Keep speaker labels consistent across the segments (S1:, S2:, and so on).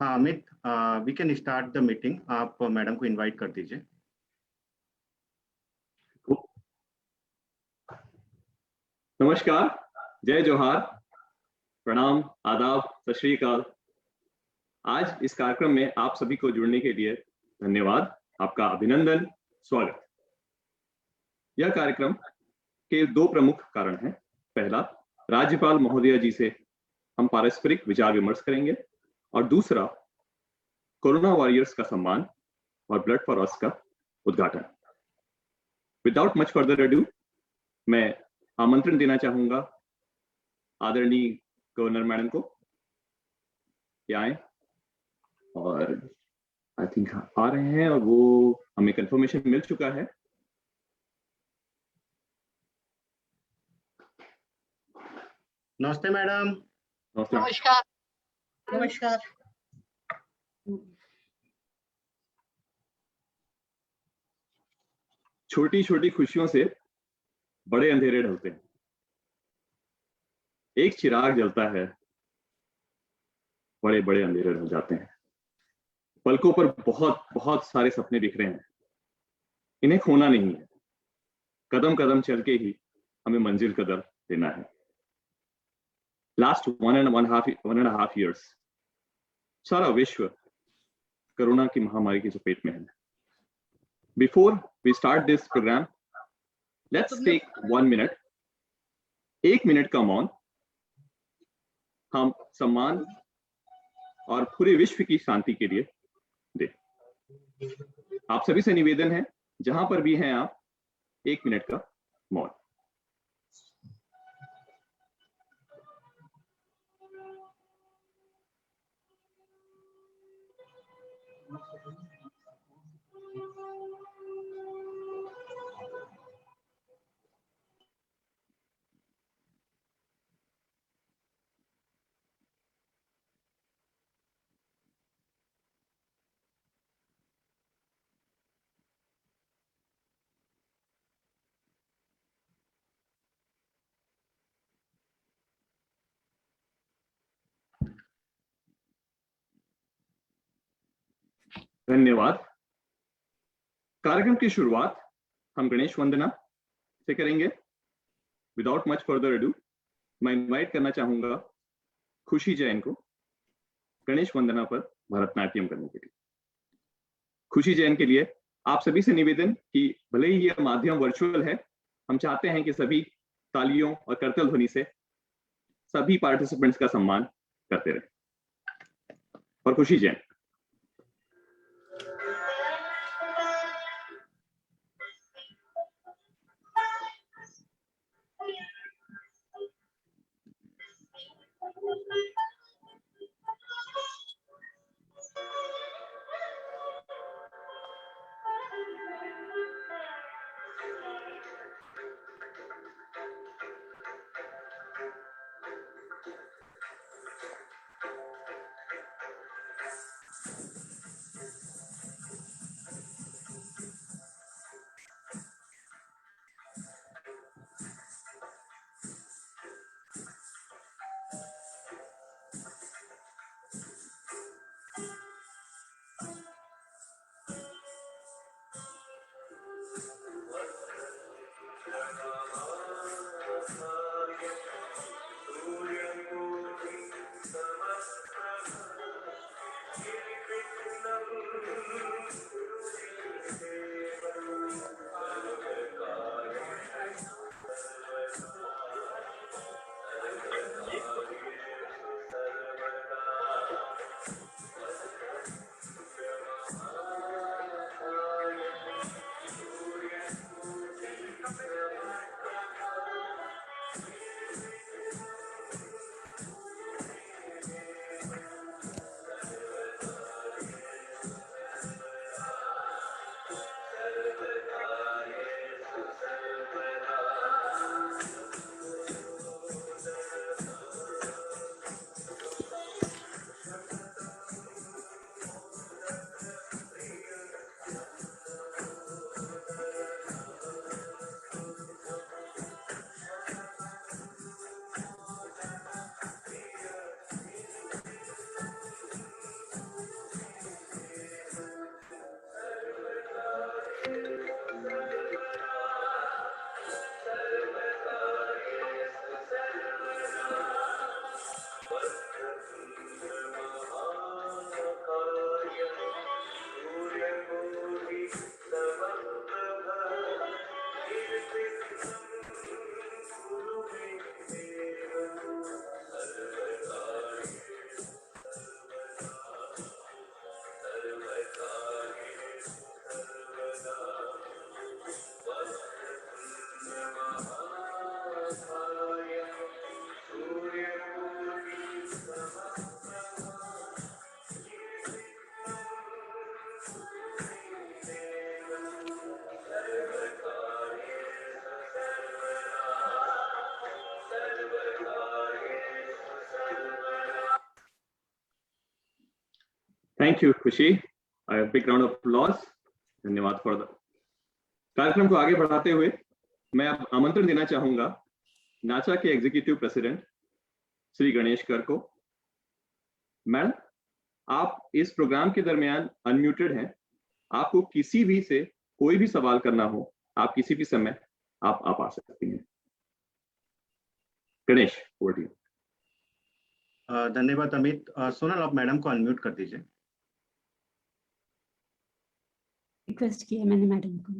S1: हाँ Amit, we can start the meeting. आप madam को इनवाइट कर दीजिए।
S2: नमस्कार, जय जोहार, प्रणाम, आदाब, सत श्री अकाल। आज इस कार्यक्रम में आप सभी को जुड़ने के लिए धन्यवाद, आपका अभिनंदन, स्वागत। यह कार्यक्रम के दो प्रमुख कारण हैं। पहला, राज्यपाल महोदया जी से हम पारस्परिक विचार विमर्श करेंगे, और दूसरा, कोरोना वॉरियर्स का सम्मान और ब्लड फॉर अस का उद्घाटन। विदाउट मच फर्दर अडू, मैं आमंत्रण देना चाहूंगा आदरणीय गवर्नर मैडम को कि आए, और आई थिंक आ रहे हैं और वो हमें कंफर्मेशन मिल चुका है।
S1: नमस्ते मैडम।
S3: नमस्कार। नमस्कार।
S2: छोटी छोटी खुशियों से बड़े अंधेरे ढलते हैं। एक चिराग जलता है, बड़े बड़े अंधेरे ढल जाते हैं। पलकों पर बहुत बहुत सारे सपने बिखरे हैं, इन्हें खोना नहीं है। कदम कदम चल के ही हमें मंजिल कदर देना है। Last one and half years सारा विश्व कोरोना की महामारी की चपेट में है। Before we start this programme, let's take 1 minute, 1 minute का मौन हम सम्मान और पूरे विश्व की शांति के लिए दे। आप सभी से निवेदन है, जहां पर भी हैं आप, 1 मिनट का मौन। धन्यवाद। कार्यक्रम की शुरुआत हम गणेश वंदना से करेंगे। विदाउट मच फर्दर अडू, मैं इनवाइट करना चाहूंगा खुशी जैन को गणेश वंदना पर भरतनाट्यम करने के लिए। खुशी जैन के लिए आप सभी से निवेदन कि भले ही यह माध्यम वर्चुअल है, हम चाहते हैं कि सभी तालियों और करतल ध्वनि से सभी पार्टिसिपेंट्स का सम्मान करते रहे। और खुशी जैन। थैंक यू खुशी, बिग राउंड ऑफ अप्लॉज। धन्यवाद फॉर द। कार्यक्रम को आगे बढ़ाते हुए मैं अब आमंत्रण देना चाहूंगा नाचा के एग्जीक्यूटिव प्रेसिडेंट श्री गणेश कर को। मैडम, आप इस प्रोग्राम के दरमियान अनम्यूटेड हैं। आपको किसी भी से कोई भी सवाल करना हो, आप किसी भी समय आप आ सकती हैं। Ganesh, over to you.
S1: धन्यवाद अमित। सोनल, आप मैडम को अनम्यूट कर दीजिए।
S4: रिक्वेस्ट किया मैंने मैडम को।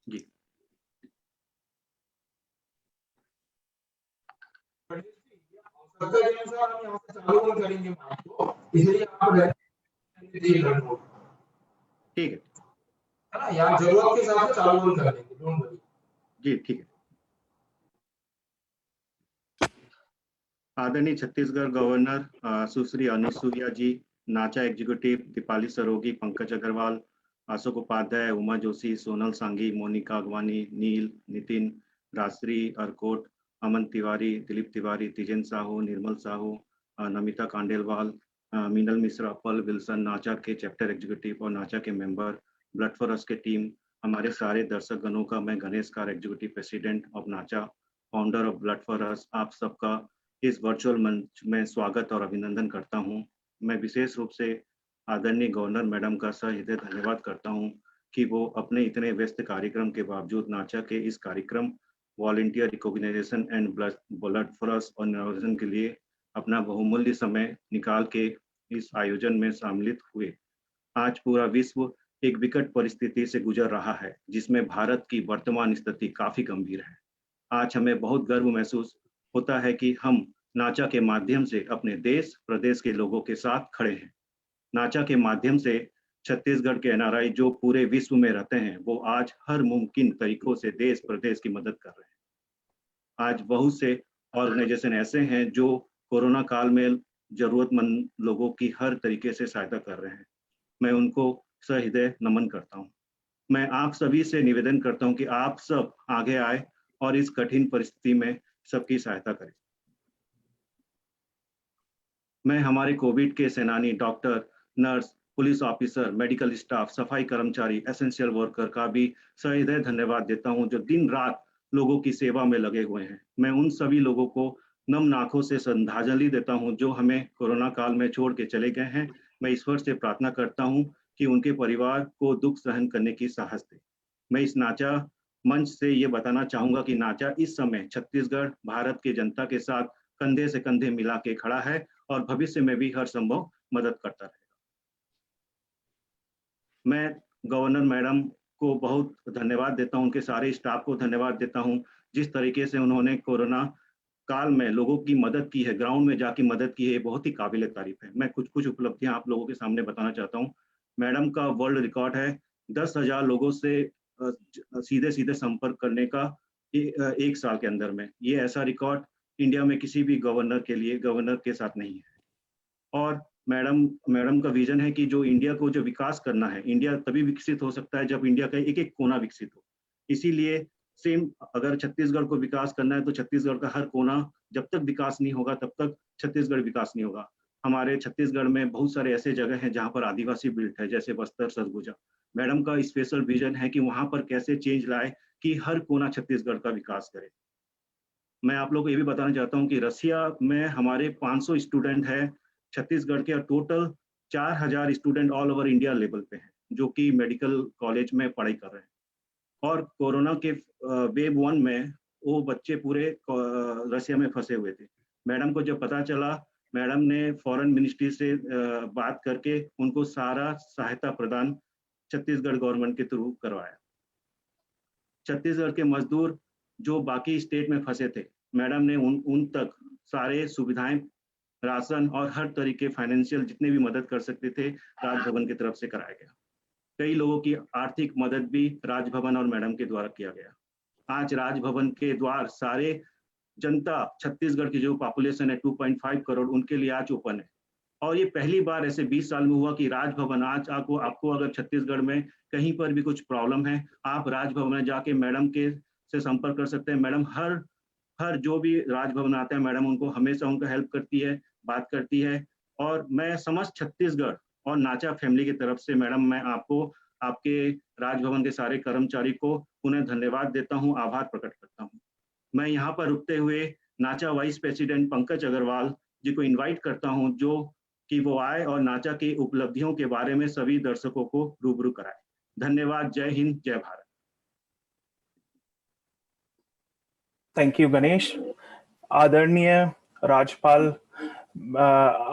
S1: जी। ठीक है
S5: ना, यहाँ जरूरत के हिसाब से चालू बंद कर देंगे, डोंट वरी। जी
S1: ठीक है। आदरणीय छत्तीसगढ़ गवर्नर सुश्री अनुसुईया जी, नाचा एग्जीक्यूटिव दीपाली सरोगी, पंकज अग्रवाल, अशोक उपाध्याय, उमा जोशी, सोनल सांगी, मोनिका अगवानी, नील, नितिन, राजश्री अर्कोट, अमन तिवारी, दिलीप तिवारी, तिजेन साहू, निर्मल साहू, नमिता कांडेलवाल, मीनल मिश्रा, पल विल्सन, नाचा के चैप्टर एग्जीक्यूटिव और नाचा के मेंबर, ब्लड फॉर अस के टीम, हमारे सारे दर्शक गणों का मैं Ganesh Kar executive president of NACHA, founder of blood for us, आप सबका इस वर्चुअल मंच में स्वागत और अभिनंदन करता हूं। मैं विशेष रूप से आदरणीय गवर्नर मैडम का सहृदय धन्यवाद करता हूं कि वो अपने इतने व्यस्त कार्यक्रम के बावजूद नाचा के इस कार्यक्रम volunteer recognisation and blood for us organisation के लिए अपना बहुमूल्य समय निकाल के इस आयोजन में सम्मिलित हुए। आज पूरा विश्व एक विकट परिस्थिति से गुजर रहा है, जिसमें भारत की वर्तमान स्थिति काफी गंभीर है। आज हमें बहुत गर्व महसूस होता है कि हम नाचा के माध्यम से अपने देश प्रदेश के लोगों के साथ खड़े हैं। नाचा के माध्यम से छत्तीसगढ़ के एनआरआई जो पूरे विश्व में रहते हैं, वो आज हर मुमकिन तरीकों से देश प्रदेश की मदद कर रहे हैं। आज बहुत से ऑर्गेनाइजेशन ऐसे हैं जो कोरोना काल में जरूरतमंद लोगों की हर तरीके से सहायता कर रहे हैं। मैं उनको सहृदय नमन करता हूँ। मैं आप सभी से निवेदन करता हूँ कि आप सब आगे आए और इस कठिन परिस्थिति में सबकी सहायता करें। मैं हमारे कोविड के सेनानी doctor, nurse, police officer, medical staff, सफाई कर्मचारी, एसेंशियल वर्कर का भी सहृदय धन्यवाद देता हूं, जो दिन रात लोगों की सेवा में लगे हुए हैं। मैं उन सभी लोगों को नम आंखों से श्रद्धांजलि देता हूं जो हमें कोरोना काल में छोड़ के चले गए हैं। मैं ईश्वर से प्रार्थना करता हूं कि उनके परिवार को दुख सहन करने की साहस दे। मैं इस नाचा मंच से ये बताना चाहूंगा कि नाचा इस समय छत्तीसगढ़ भारत के जनता के साथ कंधे से कंधे मिला के खड़ा है और भविष्य में भी हर संभव मदद करता रहेगा। मैं गवर्नर मैडम को बहुत धन्यवाद देता हूं, उनके सारे स्टाफ को धन्यवाद देता हूं, जिस तरीके से उन्होंने कोरोना काल में लोगों की मदद की है, ग्राउंड में जाके मदद की है, बहुत ही काबिल तारीफ है। मैं कुछ उपलब्धियां आप लोगों के सामने बताना चाहता हूं। मैडम का वर्ल्ड रिकॉर्ड है 10,000 लोगों से सीधे सीधे संपर्क करने का एक साल के अंदर में। ये ऐसा रिकॉर्ड इंडिया में किसी भी गवर्नर के साथ नहीं है। और मैडम का विजन है कि जो इंडिया को जो विकास करना है, इंडिया तभी विकसित हो सकता है जब इंडिया का एक एक कोना विकसित हो। इसीलिए सेम अगर छत्तीसगढ़ को विकास करना है तो छत्तीसगढ़ का हर कोना जब तक विकास नहीं होगा तब तक छत्तीसगढ़ विकास नहीं होगा। हमारे छत्तीसगढ़ में बहुत सारे ऐसे जगह हैं जहाँ पर आदिवासी बेल्ट है, जैसे बस्तर, सरगुजा। मैडम का स्पेशल विजन है कि वहां पर कैसे चेंज लाए कि हर कोना छत्तीसगढ़ का विकास करे। मैं आप लोगों को ये भी बताना चाहता हूँ कि रसिया में हमारे 500 स्टूडेंट है छत्तीसगढ़ के, और total 4,000 student all over India level पे हैं जो कि मेडिकल कॉलेज में पढ़ाई कर रहे हैं। और कोरोना के वेव 1 में वो बच्चे पूरे रसिया में फंसे हुए थे। मैडम को जब पता चला मैडम ने फॉरेन मिनिस्ट्री से बात करके उनको सारा सहायता प्रदान छत्तीसगढ़ गवर्नमेंट के थ्रू करवाया। छत्तीसगढ़ के मजदूर जो बाकी स्टेट में फंसे थे, मैडम ने उन तक सारे सुविधाएं, राशन और हर तरीके फाइनेंशियल जितने भी मदद कर सकते थे राजभवन की तरफ से कराया गया। कई लोगों की आर्थिक मदद भी राजभवन और मैडम के द्वारा किया गया। आज राजभवन के द्वार सारे जनता, छत्तीसगढ़ की जो पॉपुलेशन है 2.5 करोड़, उनके लिए आज ओपन है। और ये पहली बार ऐसे 20 साल में हुआ कि राजभवन आज आपको अगर छत्तीसगढ़ में कहीं पर भी कुछ प्रॉब्लम है, आप राजभवन में जाके मैडम के से संपर्क कर सकते हैं। मैडम हर जो भी राजभवन आता है, मैडम उनको हमेशा उनका हेल्प करती है, बात करती है। और मैं समस्त छत्तीसगढ़ और नाचा फैमिली की तरफ से मैडम मैं आपको, आपके राजभवन के सारे कर्मचारी को पुनः धन्यवाद देता हूँ, आभार प्रकट करता हूँ। मैं यहाँ पर रुकते हुए नाचा वाइस प्रेसिडेंट पंकज अग्रवाल जी को इनवाइट करता हूँ, जो कि वो आए और नाचा की उपलब्धियों के बारे में सभी दर्शकों को रूबरू कराए। धन्यवाद। जय हिंद, जय भारत।
S6: Thank you Ganesh. आदरणीय राज्यपाल,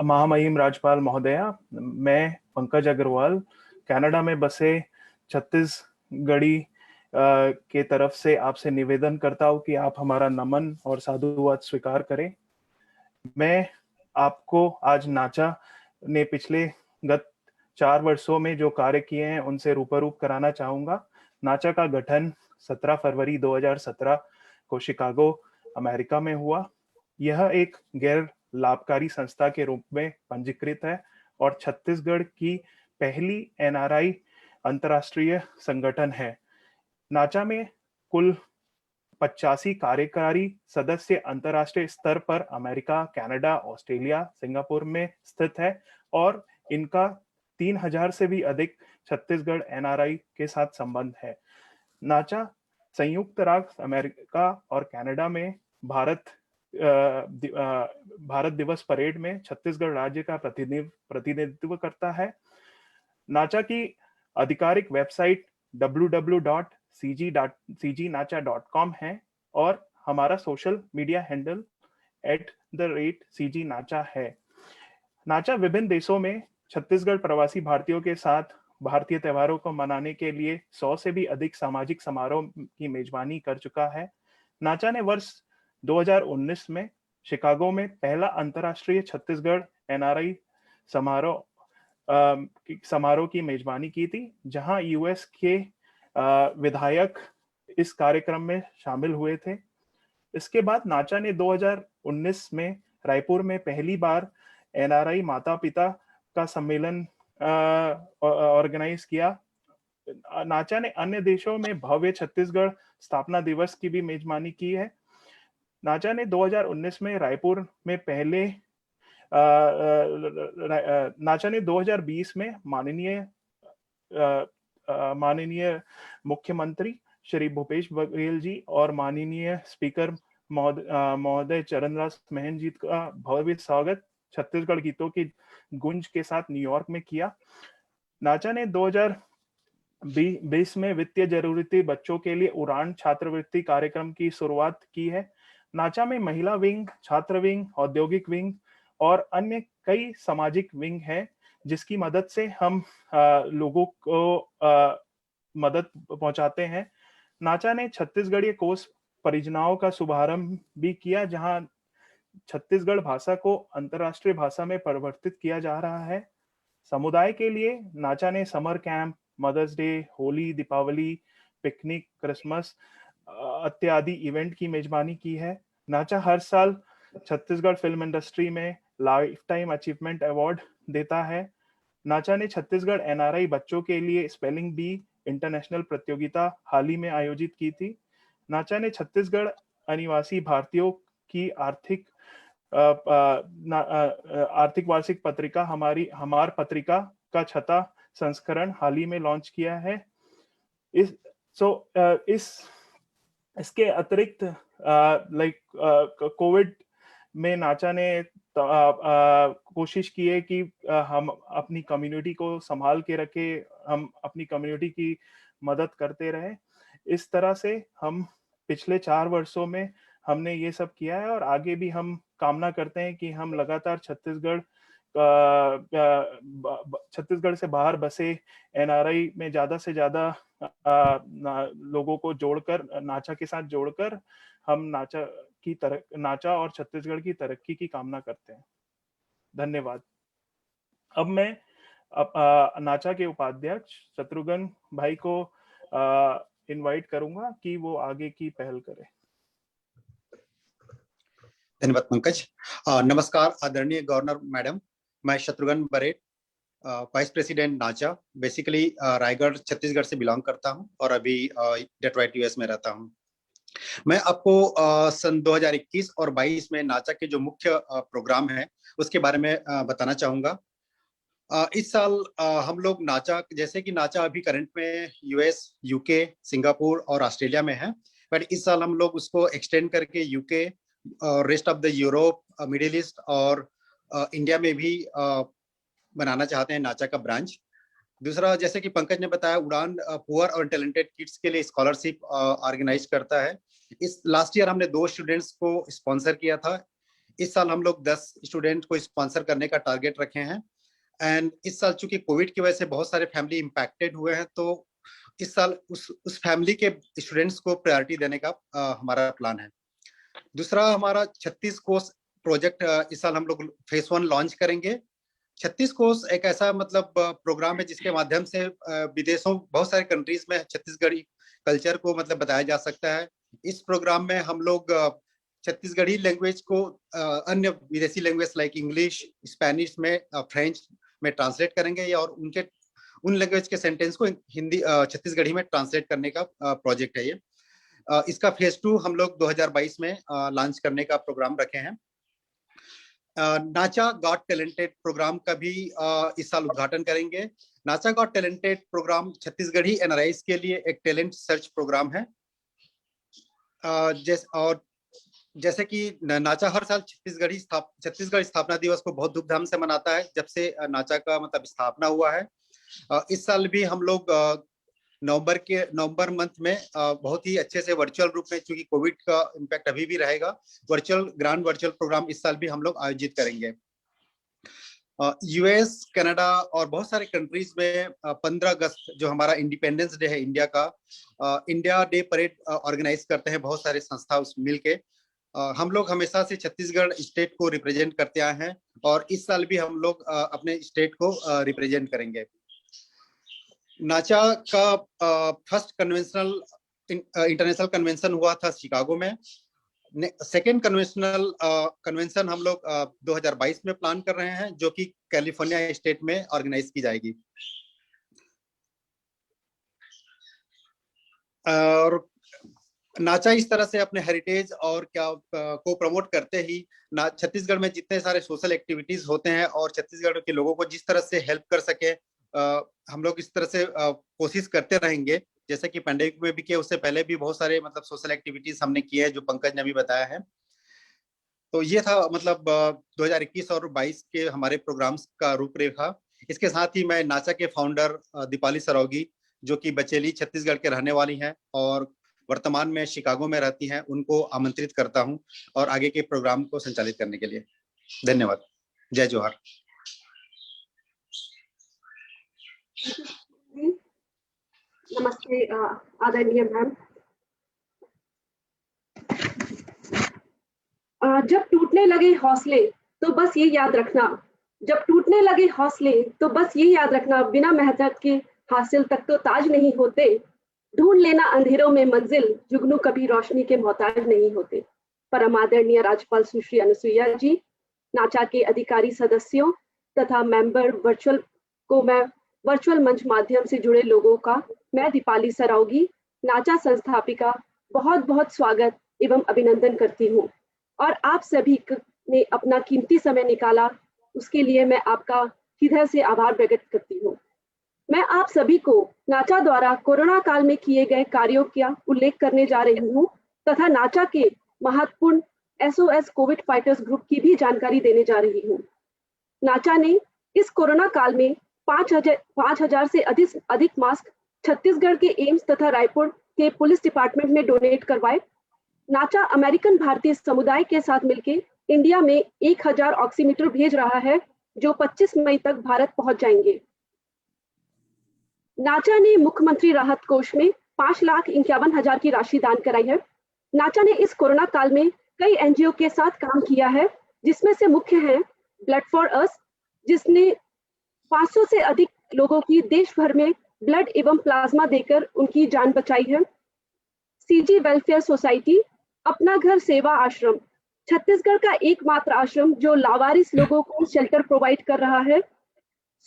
S6: महामहिम राज्यपाल महोदया, मैं पंकज अग्रवाल कनाडा में बसे छत्तीसगढ़ी के तरफ से आपसे निवेदन करता हूँ कि आप हमारा नमन और साधुवाद स्वीकार करें। मैं आपको आज नाचा ने पिछले गत 4 वर्षों में जो कार्य किए हैं उनसे रूबरू कराना चाहूंगा। नाचा का गठन 17 फरवरी 2017 को शिकागो, अमेरिका में हुआ। यह एक गैर लाभकारी संस्था के रूप में पंजीकृत है और छत्तीसगढ़ की पहली एनआरआई अंतर्राष्ट्रीय संगठन है। नाचा में कुल 85 कार्यकारी सदस्य अंतर्राष्ट्रीय स्तर पर अमेरिका, कनाडा, ऑस्ट्रेलिया, सिंगापुर में स्थित है और इनका 3000 से भी अधिक छत्तीसगढ़ एनआरआई के साथ संबंध है। नाचा संयुक्त राष्ट्र अमेरिका और कनाडा में भारत दिवस परेड में छत्तीसगढ़ राज्य का प्रतिनिधित्व करता है। नाचा की आधिकारिक वेबसाइट www.cgnacha.com है और हमारा सोशल मीडिया हैंडल @CGNacha है। नाचा विभिन्न देशों में छत्तीसगढ़ प्रवासी भारतीयों के साथ भारतीय त्योहारों को मनाने के लिए 100 से भी अधिक सामाजिक समारोह की मेजबानी कर चुका है। नाचा ने वर्ष 2019 में शिकागो में पहला अंतर्राष्ट्रीय छत्तीसगढ़ एनआरआई समारोह की मेजबानी की थी, जहां यूएस के विधायक इस कार्यक्रम में शामिल हुए थे। इसके बाद नाचा ने 2019 में रायपुर में पहली बार एनआरआई माता पिता का सम्मेलन ऑर्गेनाइज किया। नाचा ने अन्य देशों में भव्य छत्तीसगढ़ स्थापना दिवस की भी मेजबानी की है। नाचा ने 2019 में रायपुर में पहले नाचा ने 2020 में माननीय मुख्यमंत्री श्री भूपेश बघेल जी और माननीय स्पीकर महोदय चरणदास महंत जी का भव्य स्वागत छत्तीसगढ़ गीतों की गुंज के साथ न्यूयॉर्क में किया। नाचा ने 2020 में वित्तीय जरूरती बच्चों के लिए उड़ान छात्रवृत्ति कार्यक्रम की शुरुआत की है। नाचा में महिला विंग, छात्र विंग, औद्योगिक विंग और अन्य कई सामाजिक विंग हैं, जिसकी मदद से हम लोगों को मदद पहुंचाते हैं। नाचा ने छत्तीसगढ़ीय कोष परियोजनाओं का शुभारंभ भी किया, जहां छत्तीसगढ़ भाषा को अंतर्राष्ट्रीय भाषा में परिवर्तित किया जा रहा है। समुदाय के लिए नाचा ने summer camp, mother's day, Holi, Deepawali, picnic, Christmas इत्यादि इवेंट की मेजबानी की है। नाचा हर साल छत्तीसगढ़ फिल्म इंडस्ट्री में लाइफ टाइम अचीवमेंट अवार्ड देता है। नाचा ने छत्तीसगढ़ एनआरआई बच्चों के लिए स्पेलिंग बी इंटरनेशनल प्रतियोगिता हाल ही में आयोजित की थी। नाचा ने छत्तीसगढ़ अनिवासी भारतीयों की आर्थिक वार्षिक पत्रिका हमार पत्रिका का 6वां संस्करण हाल ही में लॉन्च किया है। इसके अतिरिक्त कोविड में नाचा ने कोशिश की है कि हम अपनी कम्युनिटी को संभाल के रखे, हम अपनी कम्युनिटी की मदद करते रहे। इस तरह से हम पिछले 4 वर्षों में हमने ये सब किया है और आगे भी हम कामना करते हैं कि हम लगातार छत्तीसगढ़ से बाहर बसे एनआरआई में ज्यादा से ज्यादा लोगों को जोड़कर, नाचा के साथ जोड़कर हम नाचा और छत्तीसगढ़ की तरक्की की कामना करते हैं। धन्यवाद। अब मैं नाचा के उपाध्यक्ष शत्रुघ्न भाई को इनवाइट करूंगा कि वो आगे की पहल करें।
S7: धन्यवाद पंकज। नमस्कार आदरणीय गवर्नर मैडम, मैं शत्रुघ्न बरेट, वाइस प्रेसिडेंट नाचा, बेसिकली रायगढ़ छत्तीसगढ़ से बिलोंग करता हूं और अभी डेट्रॉइट यूएस में रहता हूं। मैं आपको सन 2021 और 22 में नाचा के जो मुख्य प्रोग्राम है उसके बारे में बताना चाहूंगा। इस साल हम लोग नाचा, जैसे कि नाचा अभी करंट में यूएस, यूके, सिंगापुर और ऑस्ट्रेलिया में है, बट इस साल हम लोग उसको एक्सटेंड करके यूके और rest of the Europe, middle east और इंडिया में भी बनाना चाहते हैं नाचा का ब्रांच। दूसरा, जैसे कि पंकज ने बताया, उड़ान पुअर और टैलेंटेड किड्स के लिए स्कॉलरशिप ऑर्गेनाइज करता है। इस लास्ट ईयर हमने 2 स्टूडेंट्स को स्पॉन्सर किया था। इस साल हम लोग 10 स्टूडेंट को स्पॉन्सर करने का टारगेट रखे हैं। एंड इस साल चूंकि कोविड की वजह से बहुत सारे फैमिली इम्पैक्टेड हुए हैं, तो इस साल उस फैमिली के स्टूडेंट्स को प्रायोरिटी देने का हमारा प्लान है। दूसरा, हमारा 36 कोर्स प्रोजेक्ट इस साल हम लोग फेज 1 लॉन्च करेंगे। 36 कोर्स एक ऐसा प्रोग्राम है जिसके माध्यम से विदेशों, बहुत सारे कंट्रीज में छत्तीसगढ़ी कल्चर को बताया जा सकता है। इस प्रोग्राम में हम लोग छत्तीसगढ़ी लैंग्वेज को अन्य विदेशी लैंग्वेज लाइक इंग्लिश, स्पेनिश में, फ्रेंच में ट्रांसलेट करेंगे और उन लैंग्वेज के सेंटेंस को हिंदी छत्तीसगढ़ी में ट्रांसलेट करने का प्रोजेक्ट है ये। इसका फेज 2 हम लोग 2022 में लॉन्च करने का प्रोग्राम रखे हैं। नाचा गॉट टैलेंटेड प्रोग्राम का भी इस साल उद्घाटन करेंगे। Nacha got talented programme Chhattisgarhi NRIs के लिए एक टैलेंट सर्च प्रोग्राम है। जैसे कि नाचा हर साल छत्तीसगढ़ स्थापना दिवस को बहुत धूमधाम से मनाता है जब से नाचा का स्थापना हुआ है। इस साल भी हम लोग नवंबर मंथ में बहुत ही अच्छे से वर्चुअल रूप में, चूंकि कोविड का इम्पैक्ट अभी भी रहेगा, ग्रांड वर्चुअल प्रोग्राम इस साल भी हम लोग आयोजित करेंगे। यूएस, कनाडा और बहुत सारे कंट्रीज में 15 अगस्त जो हमारा इंडिपेंडेंस डे है इंडिया का, इंडिया डे परेड ऑर्गेनाइज करते हैं बहुत सारे संस्था उस मिलके। हम लोग हमेशा से छत्तीसगढ़ स्टेट को रिप्रेजेंट करते आए हैं और इस साल भी हम लोग अपने स्टेट को रिप्रेजेंट करेंगे। नाचा का फर्स्ट इंटरनेशनल कन्वेंशन हुआ था शिकागो में। सेकेंड कन्वेंशन हम लोग 2022 में प्लान कर रहे हैं, जो कि कैलिफोर्निया स्टेट में ऑर्गेनाइज की जाएगी। और नाचा इस तरह से अपने हेरिटेज और को प्रमोट करते ही छत्तीसगढ़ में जितने सारे सोशल एक्टिविटीज होते हैं और छत्तीसगढ़ के लोगों को जिस तरह से हेल्प कर सके, हम लोग इस तरह से कोशिश करते रहेंगे। जैसे कि पैंडेमिक में भी किया, उससे पहले भी बहुत सारे सोशल एक्टिविटीज हमने किए हैं जो पंकज ने भी बताया है। तो ये था 2021 और 22 के हमारे प्रोग्राम्स का रूपरेखा। इसके साथ ही मैं नाचा के फाउंडर दीपाली सरौगी, जो कि बचेली छत्तीसगढ़ के रहने वाली हैं और वर्तमान में शिकागो में रहती हैं, उनको आमंत्रित करता हूं और आगे के प्रोग्राम को संचालित करने के लिए। धन्यवाद। जय जोहार।
S8: नमस्ते आदरणीय मैम। जब टूटने लगे हौसले तो बस ये याद रखना, जब टूटने लगे हौसले तो बस ये याद रखना, बिना मेहनत के हासिल तक तो ताज नहीं होते। ढूंढ लेना अंधेरों में मंजिल, जुगनू कभी रोशनी के मोहताज नहीं होते। परम आदरणीय राज्यपाल सुश्री अनुसुईया जी, नाचा के अधिकारी सदस्यों तथा मेंबर वर्चुअल मंच माध्यम से जुड़े लोगों का मैं दीपाली सरौगी, नाचा संस्थापिका, बहुत बहुत स्वागत एवं अभिनंदन करती हूँ। और आप सभी ने अपना कीमती समय निकाला, उसके लिए मैं आपका हृदय से आभार प्रकट करती हूँ। मैं आप सभी को नाचा द्वारा कोरोना काल में किए गए कार्यों का उल्लेख करने जा रही हूँ तथा नाचा के महत्वपूर्ण SOS कोविड फाइटर्स ग्रुप की भी जानकारी देने जा रही हूँ। नाचा ने इस कोरोना काल में 5,000 से अधिक मास्क छत्तीसगढ़ के एम्स तथा रायपुर के पुलिस डिपार्टमेंट में डोनेट करवाए। नाचा अमेरिकन भारतीय समुदाय के साथ मिलकर इंडिया में 1000 ऑक्सीमीटर भेज रहा है जो 25 मई तक भारत पहुंच जाएंगे। नाचा ने मुख्यमंत्री राहत कोष में 5,51,000 की राशि दान कराई है। नाचा ने इस कोरोना काल में कई एनजीओ के साथ काम किया है, जिसमें से मुख्य है ब्लड फॉर अस, जिसने 500 से अधिक लोगों की देश भर में ब्लड एवं प्लाज्मा देकर उनकी जान बचाई है। सीजी वेलफेयर सोसाइटी, अपना घर सेवा आश्रम, छत्तीसगढ़ का एकमात्र आश्रम जो लावारिस लोगों को शेल्टर प्रोवाइड कर रहा है।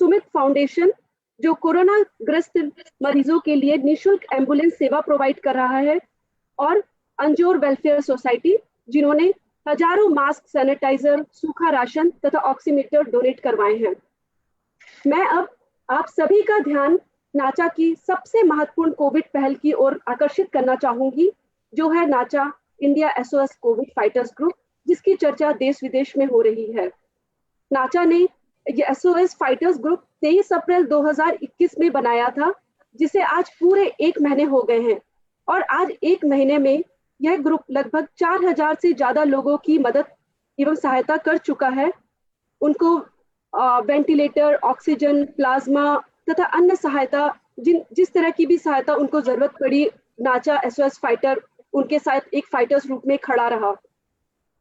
S8: सुमित फाउंडेशन, जो कोरोना ग्रस्त मरीजों के लिए निःशुल्क एम्बुलेंस सेवा प्रोवाइड कर रहा है। और अंजोर वेलफेयर सोसाइटी, जिन्होंने हजारों मास्क, सैनिटाइजर, सूखा राशन तथा ऑक्सीमीटर डोनेट करवाए हैं। मैं अब आप सभी का ध्यान नाचा की सबसे महत्वपूर्ण कोविड पहल की ओर आकर्षित करना चाहूंगी, जो है नाचा India SOS Covid fighters group, जिसकी चर्चा देश विदेश में हो रही है। नाचा ने ये एसओएस फाइटर्स ग्रुप 23 अप्रैल 2021 में बनाया था, जिसे आज पूरे 1 महीने हो गए हैं। और आज 1 महीने में यह ग्रुप लगभग 4000 से ज्यादा लोगों की मदद एवं सहायता कर चुका है। उनको वेंटिलेटर, ऑक्सीजन, प्लाज्मा तथा अन्य सहायता, जिस तरह की भी सहायता उनको जरूरत पड़ी, नाचा एसओएस फाइटर उनके साथ एक फाइटर्स रूप में खड़ा रहा।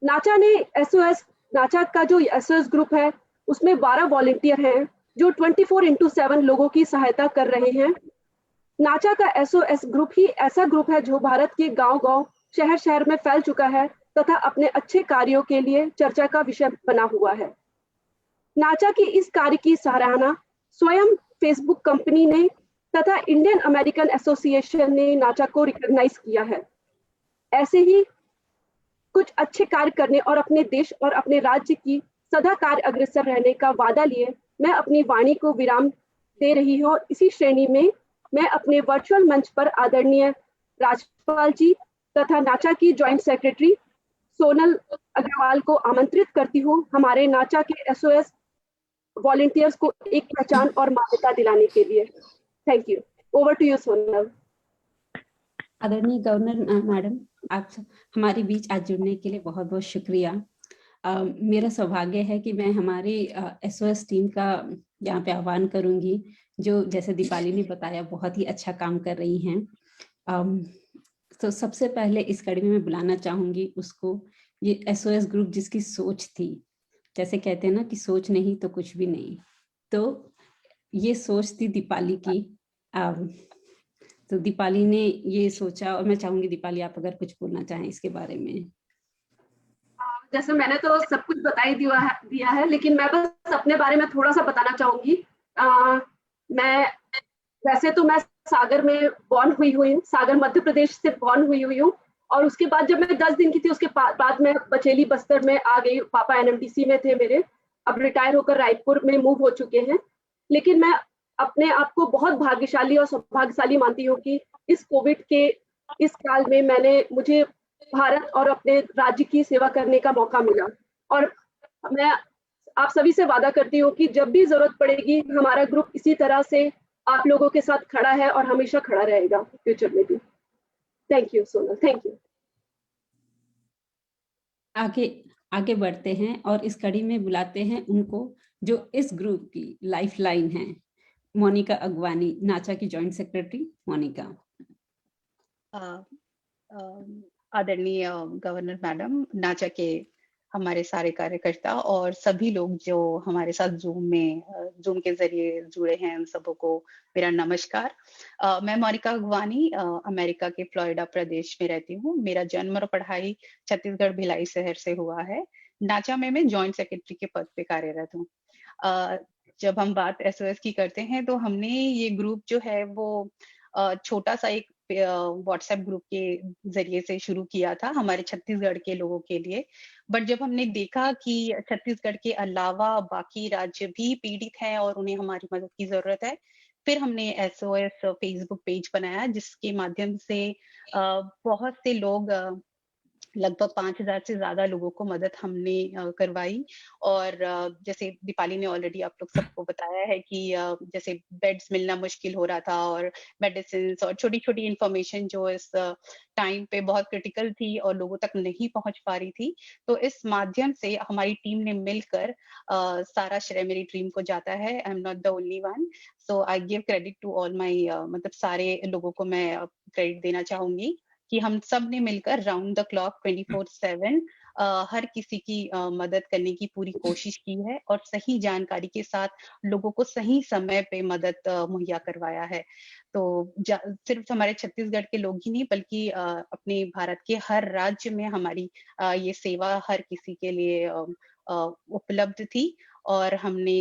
S8: नाचा का जो एसओएस ग्रुप है उसमें 12 वॉलंटियर हैं जो 24/7 लोगों की सहायता कर रहे हैं। नाचा का एसओएस ग्रुप ही ऐसा ग्रुप है जो भारत के गांव-गांव, शहर-शहर में फैल चुका है तथा अपने अच्छे कार्यों के लिए चर्चा का विषय बना हुआ है। नाचा की इस कार्य की सराहना स्वयं फेसबुक कंपनी ने तथा इंडियन अमेरिकन एसोसिएशन ने नाचा को रिकॉग्नाइज किया है। ऐसे ही कुछ अच्छे कार्य करने और अपने देश और अपने राज्य की सदा कार्य अग्रसर रहने का वादा लिए मैं अपनी वाणी को विराम दे रही हूँ। इसी श्रेणी में मैं अपने वर्चुअल मंच पर आदरणीय राजपाल जी तथा नाचा की जॉइंट सेक्रेटरी सोनल अग्रवाल को आमंत्रित करती हूँ हमारे नाचा के एसओएस वॉलंटियर्स को एक पहचान और मान्यता दिलाने के लिए। Thank you. Over to you Sonal.
S4: आदरणीय गवर्नर मैडम, आप हमारे बीच आज जुड़ने के लिए बहुत बहुत शुक्रिया। मेरा सौभाग्य है कि मैं हमारी एसओएस टीम का यहाँ पे आह्वान करूंगी, जो जैसे दीपाली ने बताया बहुत ही अच्छा काम कर रही हैं। तो सबसे पहले इस कड़ी में मैं बुलाना चाहूंगी उसको, ये एसओएस ग्रुप जिसकी सोच थी, जैसे कहते हैं ना कि सोच नहीं तो कुछ भी नहीं, तो ये सोच थी दीपाली की। तो दीपाली ने ये सोचा और मैं चाहूंगी दीपाली आप अगर कुछ बोलना चाहें इसके बारे में।
S8: जैसे मैंने तो सब कुछ बता ही दिया है, लेकिन मैं बस अपने बारे में थोड़ा सा बताना चाहूंगी। वैसे तो मैं सागर में बॉर्न हुई हूँ, सागर मध्य प्रदेश से बॉर्न हुई हूँ। और उसके बाद जब मैं 10 दिन की थी उसके बाद मैं बचेली बस्तर में आ गई। पापा एनएमडीसी में थे मेरे, अब रिटायर होकर रायपुर में मूव हो चुके हैं। लेकिन मैं अपने आप को बहुत भाग्यशाली और सौभाग्यशाली मानती हूँ कि इस कोविड के इस काल में मुझे भारत और अपने राज्य की सेवा करने का मौका मिला। और मैं आप सभी से वादा करती हूँ कि जब भी जरूरत पड़ेगी हमारा ग्रुप इसी तरह से आप लोगों के साथ खड़ा है और हमेशा खड़ा रहेगा फ्यूचर में भी। Thank you Sonal, thank you.
S4: आगे बढ़ते हैं और इस कड़ी में बुलाते हैं उनको जो इस ग्रुप की लाइफ लाइन है, मोनिका अगवानी, नाचा की जॉइंट सेक्रेटरी। मोनिका।
S3: आदरणीय गवर्नर मैडम, नाचा के हमारे सारे कार्यकर्ता और सभी लोग जो हमारे साथ जूम के जरिए जुड़े हैं, उन सबों को मेरा नमस्कार। मैं मोनिका अगवानी अमेरिका के फ्लोरिडा प्रदेश में रहती हूँ। मेरा जन्म और पढ़ाई छत्तीसगढ़ भिलाई शहर से हुआ है। नाचा में मैं जॉइंट सेक्रेटरी के पद पे कार्यरत हूँ। जब हम बात एसओएस की करते हैं तो हमने ये ग्रुप जो है वो छोटा सा एक व्हाट्सएप ग्रुप के जरिए से शुरू किया था हमारे छत्तीसगढ़ के लोगों के लिए। बट जब हमने देखा कि छत्तीसगढ़ के अलावा बाकी राज्य भी पीड़ित हैं और उन्हें हमारी मदद की जरूरत है, फिर हमने एसओएस फेसबुक पेज बनाया, जिसके माध्यम से बहुत से लोग लगभग 5,000 से ज्यादा लोगों को मदद हमने करवाई। और जैसे दीपाली ने ऑलरेडी आप लोग सबको बताया है कि जैसे बेड्स मिलना मुश्किल हो रहा था और मेडिसिन और छोटी छोटी इंफॉर्मेशन जो इस टाइम पे बहुत क्रिटिकल थी और लोगों तक नहीं पहुंच पा रही थी, तो इस माध्यम से हमारी टीम ने मिलकर सारा श्रेय मेरी टीम को जाता है। I am not the only one, so I give credit to all my, मतलब सारे लोगों को मैं क्रेडिट देना चाहूंगी कि हम सब ने मिलकर राउंड द क्लॉक 24/7 हर किसी की मदद करने की पूरी कोशिश की है और सही जानकारी के साथ लोगों को सही समय पे मदद मुहैया करवाया है। तो सिर्फ हमारे छत्तीसगढ़ के लोग ही नहीं बल्कि अपने भारत के हर राज्य में हमारी ये सेवा हर किसी के लिए उपलब्ध थी। और हमने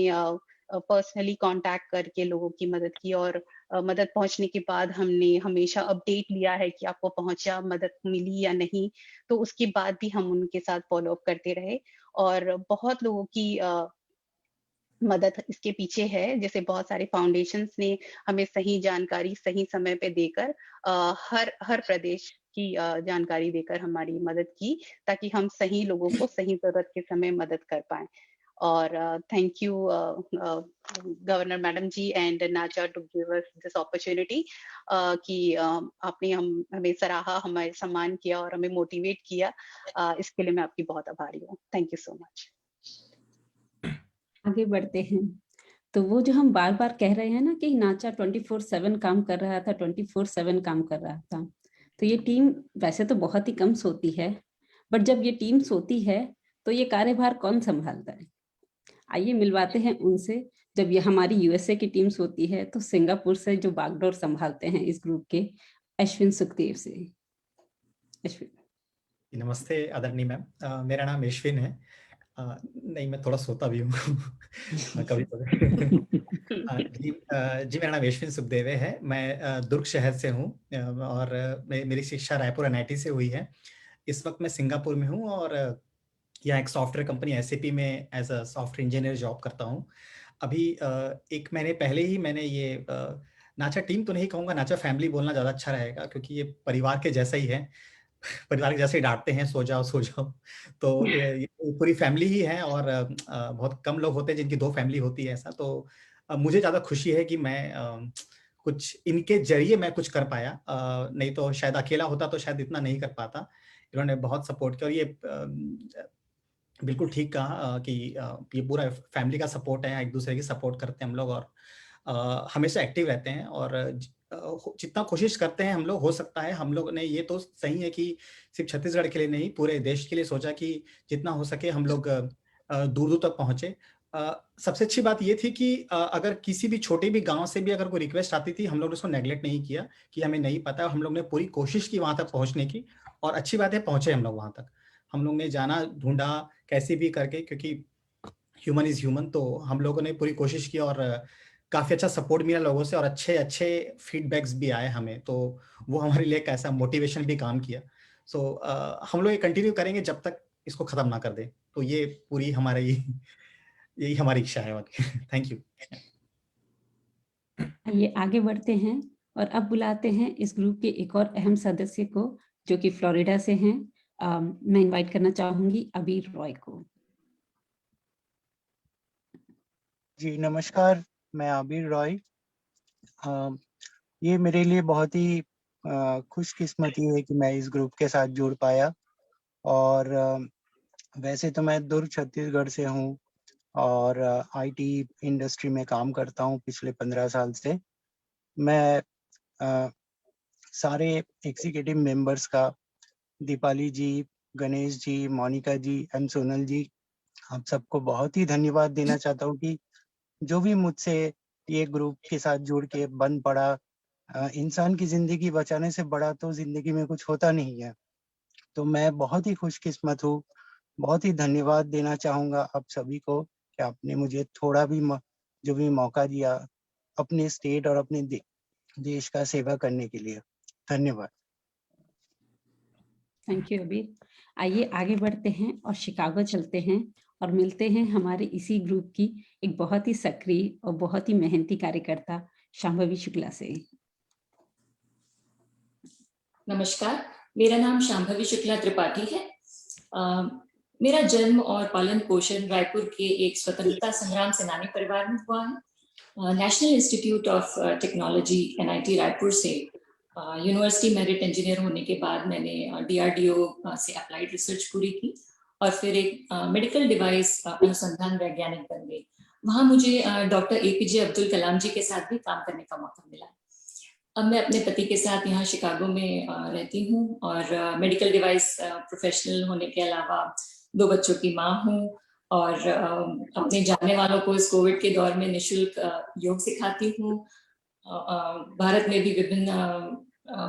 S3: पर्सनली कांटेक्ट करके लोगों की मदद की और मदद पहुंचने के बाद हमने हमेशा अपडेट लिया है कि आपको पहुंचा, मदद मिली या नहीं। तो उसके बाद भी हम उनके साथ फॉलो अप करते रहे और बहुत लोगों की मदद इसके पीछे है। जैसे बहुत सारे फाउंडेशंस ने हमें सही जानकारी सही समय पे देकर हर प्रदेश की जानकारी देकर हमारी मदद की, ताकि हम सही लोगों को सही जरूरत के समय मदद कर पाए। और thank you governor madam ji and NACHA to give us this opportunity कि आपने हमें सराहा, हमें सम्मान किया और हमें मोटिवेट किया। इसके लिए मैं आपकी बहुत आभारी हूँ। Thank you so much.
S4: आगे बढ़ते हैं। तो वो जो हम बार बार कह रहे हैं ना कि नाचा 24/7 काम कर रहा था, 24/7 काम कर रहा था। तो ये टीम वैसे तो बहुत ही कम सोती है, बट जब ये टीम सोती है तो ये कार्यभार कौन संभालता है? आइए मिलवाते हैं उनसे। जब ये हमारी यूएसए की टीम सोती है तो सिंगापुर से जो बागडोर संभालते हैं इस ग्रुप के, अश्विन सुखदेव से। अश्विन।
S9: नमस्ते आदरणीय मैम, मेरा नाम अश्विन है। नहीं, मैं थोड़ा सोता भी हूँ कभी जी मेरा नाम अश्विन सुखदेव है। मैं दुर्ग शहर से हूँ और मेरी शिक्षा रायपुर एनआईटी से हुई है। इस वक्त मैं सिंगापुर में हूँ और यहाँ एक सॉफ्टवेयर कंपनी एसएपी में as a software engineer job करता हूँ। अभी 1 महीने पहले ही मैंने ये नाचा टीम तो नहीं कहूँगा, नाचा फैमिली बोलना ज़्यादा अच्छा रहेगा क्योंकि ये परिवार के जैसा ही है। परिवार के जैसे ही डांटते हैं, सो जाओ सो जाओ। तो ये पूरी फैमिली ही है और बहुत कम लोग होते हैं जिनकी 2 फैमिली होती है ऐसा। तो मुझे ज़्यादा खुशी है कि मैं कुछ इनके जरिए मैं कुछ कर पाया। नहीं तो शायद अकेला होता तो शायद इतना नहीं कर पाता। इन्होंने बहुत सपोर्ट किया और ये बिल्कुल ठीक कहा कि ये पूरा फैमिली का सपोर्ट है, एक दूसरे की सपोर्ट करते हैं हम लोग और हमेशा एक्टिव रहते हैं और जितना कोशिश करते हैं हम लोग, हो सकता है हम लोग ने ये तो सही है कि सिर्फ छत्तीसगढ़ के लिए नहीं पूरे देश के लिए सोचा कि जितना हो सके हम लोग दूर दूर तक पहुंचे। सबसे अच्छी बात ये थी कि अगर किसी भी छोटे भी गांव से भी अगर कोई रिक्वेस्ट आती थी, हम लोग ने उसको नेग्लेक्ट नहीं किया कि हमें नहीं पता। हम लोग ने पूरी कोशिश की वहां तक पहुंचने की और अच्छी बात है पहुंचे हम लोग वहां तक। हम लोग ने जाना, ढूंढा कैसे भी करके, क्योंकि ह्यूमन इज ह्यूमन। तो हम लोगों ने पूरी कोशिश की और काफ़ी अच्छा सपोर्ट मिला लोगों से और अच्छे अच्छे फीडबैक्स भी आए हमें। तो वो हमारे लिए एक ऐसा मोटिवेशन भी काम किया। सो हम लोग ये कंटिन्यू करेंगे जब तक इसको ख़त्म ना कर दे। तो ये पूरी हमारी यही हमारी इच्छा है। Thank you.
S4: आइए आगे बढ़ते हैं और अब बुलाते हैं इस ग्रुप के एक और अहम सदस्य को जो कि फ्लोरिडा से हैं। मैं इनवाइट करना चाहूंगी अबीर रॉय को।
S10: जी नमस्कार, मैं आबिर रॉय। ये मेरे लिए बहुत ही खुशकिस्मती है कि मैं इस ग्रुप के साथ जुड़ पाया। और वैसे तो मैं दुर्ग छत्तीसगढ़ से हूँ और आईटी इंडस्ट्री में काम करता हूँ पिछले 15 साल से। मैं सारे एग्जीक्यूटिव मेंबर्स का, दीपाली जी, गणेश जी, मोनिका जी एंड सोनल जी, आप सबको बहुत ही धन्यवाद देना चाहता हूँ कि जो भी मुझसे ये ग्रुप के साथ जुड़ के बन पड़ा। इंसान की जिंदगी बचाने से बड़ा तो जिंदगी में कुछ होता नहीं है। तो मैं बहुत ही खुशकिस्मत हूँ। बहुत ही धन्यवाद देना चाहूँगा आप सभी को कि आपने मुझे थोड़ा भी जो भी मौका दिया अपने स्टेट और अपने देश का सेवा करने के लिए। धन्यवाद।
S4: थैंक यू अबीर। आइए आगे बढ़ते हैं और शिकागो चलते हैं और मिलते हैं हमारे इसी ग्रुप की एक बहुत ही सक्रिय और बहुत ही मेहनती कार्यकर्ता शांभवी शुक्ला से।
S11: नमस्कार, मेरा नाम शांभवी शुक्ला त्रिपाठी है। मेरा जन्म और पालन पोषण रायपुर के एक स्वतंत्रता संग्राम सेनानी परिवार में हुआ है। National institute of technology NIT Raipur से यूनिवर्सिटी मेरिट इंजीनियर होने के बाद मैंने DRDO से अप्लाइड रिसर्च पूरी की और फिर एक मेडिकल डिवाइस अनुसंधान वैज्ञानिक बन गई। वहाँ मुझे डॉक्टर APJ अब्दुल कलाम जी के साथ भी काम करने का मौका मिला। अब मैं अपने पति के साथ यहाँ शिकागो में रहती हूँ और मेडिकल डिवाइस प्रोफेशनल होने के अलावा 2 बच्चों की माँ हूँ और अपने जानने वालों को इस कोविड के दौर में निःशुल्क योग सिखाती हूँ। भारत में भी विभिन्न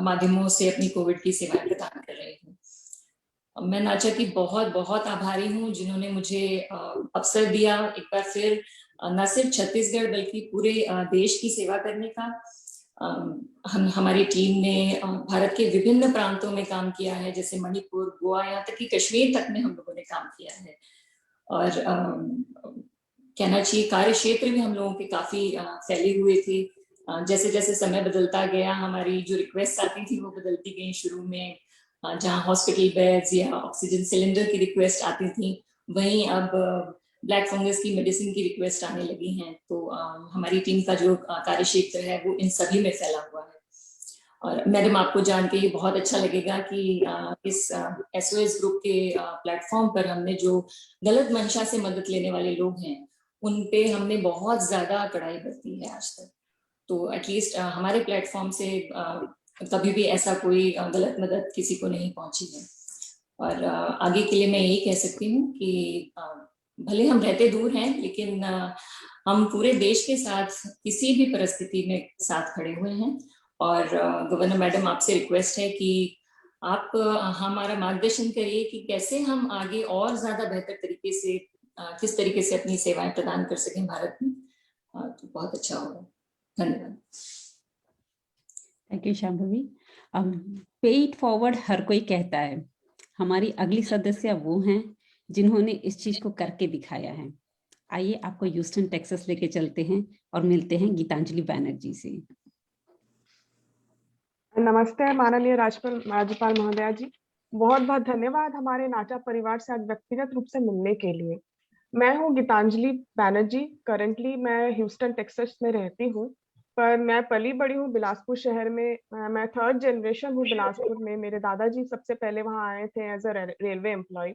S11: माध्यमों से अपनी कोविड की सेवाएं प्रदान कर रही हूँ। मैं नाचा की बहुत बहुत आभारी हूँ जिन्होंने मुझे अवसर दिया एक बार फिर न सिर्फ छत्तीसगढ़ बल्कि पूरे देश की सेवा करने का। हमारी टीम ने भारत के विभिन्न प्रांतों में काम किया है, जैसे मणिपुर, गोवा, यहाँ तक कि कश्मीर तक में हम लोगों ने काम किया है। और कहना चाहिए कार्य क्षेत्र भी हम लोगों के काफी फैले हुए थे। जैसे जैसे समय बदलता गया हमारी जो रिक्वेस्ट आती थी वो बदलती गई। शुरू में जहाँ हॉस्पिटल बेड्स या ऑक्सीजन सिलेंडर की रिक्वेस्ट आती थी, वहीं अब ब्लैक फंगस की मेडिसिन की रिक्वेस्ट आने लगी हैं। तो हमारी टीम का जो कार्य क्षेत्र है वो इन सभी में फैला हुआ है। और मैडम आपको जान के ये बहुत अच्छा लगेगा कि इस SOS ग्रुप के प्लेटफॉर्म पर हमने जो गलत मंशा से मदद लेने वाले लोग हैं उन पे हमने बहुत ज्यादा कड़ाई बरती है आज तक। तो एटलीस्ट हमारे प्लेटफॉर्म से कभी भी ऐसा कोई गलत मदद किसी को नहीं पहुंची है। और आगे के लिए मैं यही कह सकती हूँ कि भले हम रहते दूर हैं लेकिन हम पूरे देश के साथ किसी भी परिस्थिति में साथ खड़े हुए हैं। और गवर्नर मैडम आपसे रिक्वेस्ट है कि आप हमारा मार्गदर्शन करिए कि कैसे हम आगे और ज्यादा बेहतर तरीके से किस तरीके से अपनी सेवाएं प्रदान कर सकें भारत में। तो बहुत अच्छा होगा। धन्यवाद।
S4: Thank you Shambhavi. पे इट फॉरवर्ड हर कोई कहता है। हमारी अगली सदस्य वो हैं जिन्होंने इस चीज को करके दिखाया है। आइए आपको ह्यूस्टन टेक्सास लेके चलते हैं और मिलते हैं गीतांजलि बैनर्जी से।
S12: नमस्ते माननीय राज्यपाल महोदया जी, बहुत बहुत धन्यवाद हमारे नाचा परिवार से आज व्यक्तिगत रूप से मिलने के लिए। मैं हूँ गीतांजलि बैनर्जी। करंटली मैं ह्यूस्टन टेक्सास में रहती हूँ, पर मैं पली बड़ी हूँ बिलासपुर शहर में। मैं 3rd जनरेशन हूँ बिलासपुर में। मेरे दादाजी सबसे पहले वहाँ आए थे एज अ रेलवे एम्प्लॉय।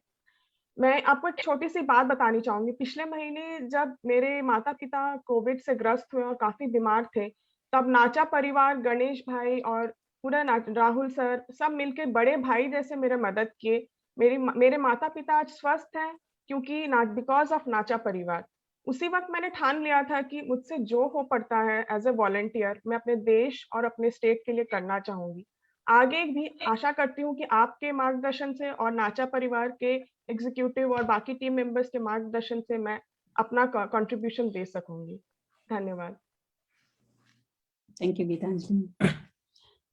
S12: मैं आपको एक छोटी सी बात बतानी चाहूंगी। पिछले महीने जब मेरे माता पिता कोविड से ग्रस्त हुए और काफी बीमार थे, तब नाचा परिवार, गणेश भाई और पूरा राहुल सर सब मिलके बड़े भाई जैसे मेरे मदद किए। मेरे माता पिता आज स्वस्थ हैं क्योंकि बिकॉज ऑफ नाचा परिवार। उसी वक्त मैंने ठान लिया था कि मुझसे जो हो पड़ता है एज ए वॉलंटियर मैं अपने देश और अपने स्टेट के लिए करना चाहूंगी। आगे भी आशा करती हूँ कि आपके मार्गदर्शन से और नाचा परिवार के एग्जीक्यूटिव और बाकी टीम मेंबर्स के मार्गदर्शन से मैं अपना कंट्रीब्यूशन दे सकूंगी। धन्यवाद।
S4: Thank you Geetanjali.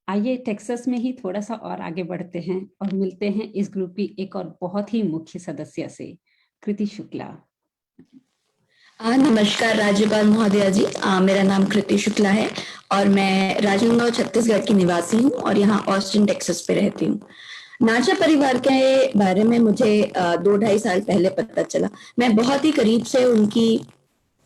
S4: आइए टेक्सास में ही थोड़ा सा और आगे बढ़ते हैं और मिलते हैं इस ग्रुप की एक और बहुत ही मुख्य सदस्य से, कृति शुक्ला।
S13: नमस्कार राज्यपाल महोदया जी, मेरा नाम कृति शुक्ला है और मैं राजनांदगांव छत्तीसगढ़ की निवासी हूँ और यहाँ ऑस्टिन टेक्सास पे रहती हूँ। नाचा परिवार के बारे में मुझे 2-2.5 साल पहले पता चला। मैं बहुत ही करीब से उनकी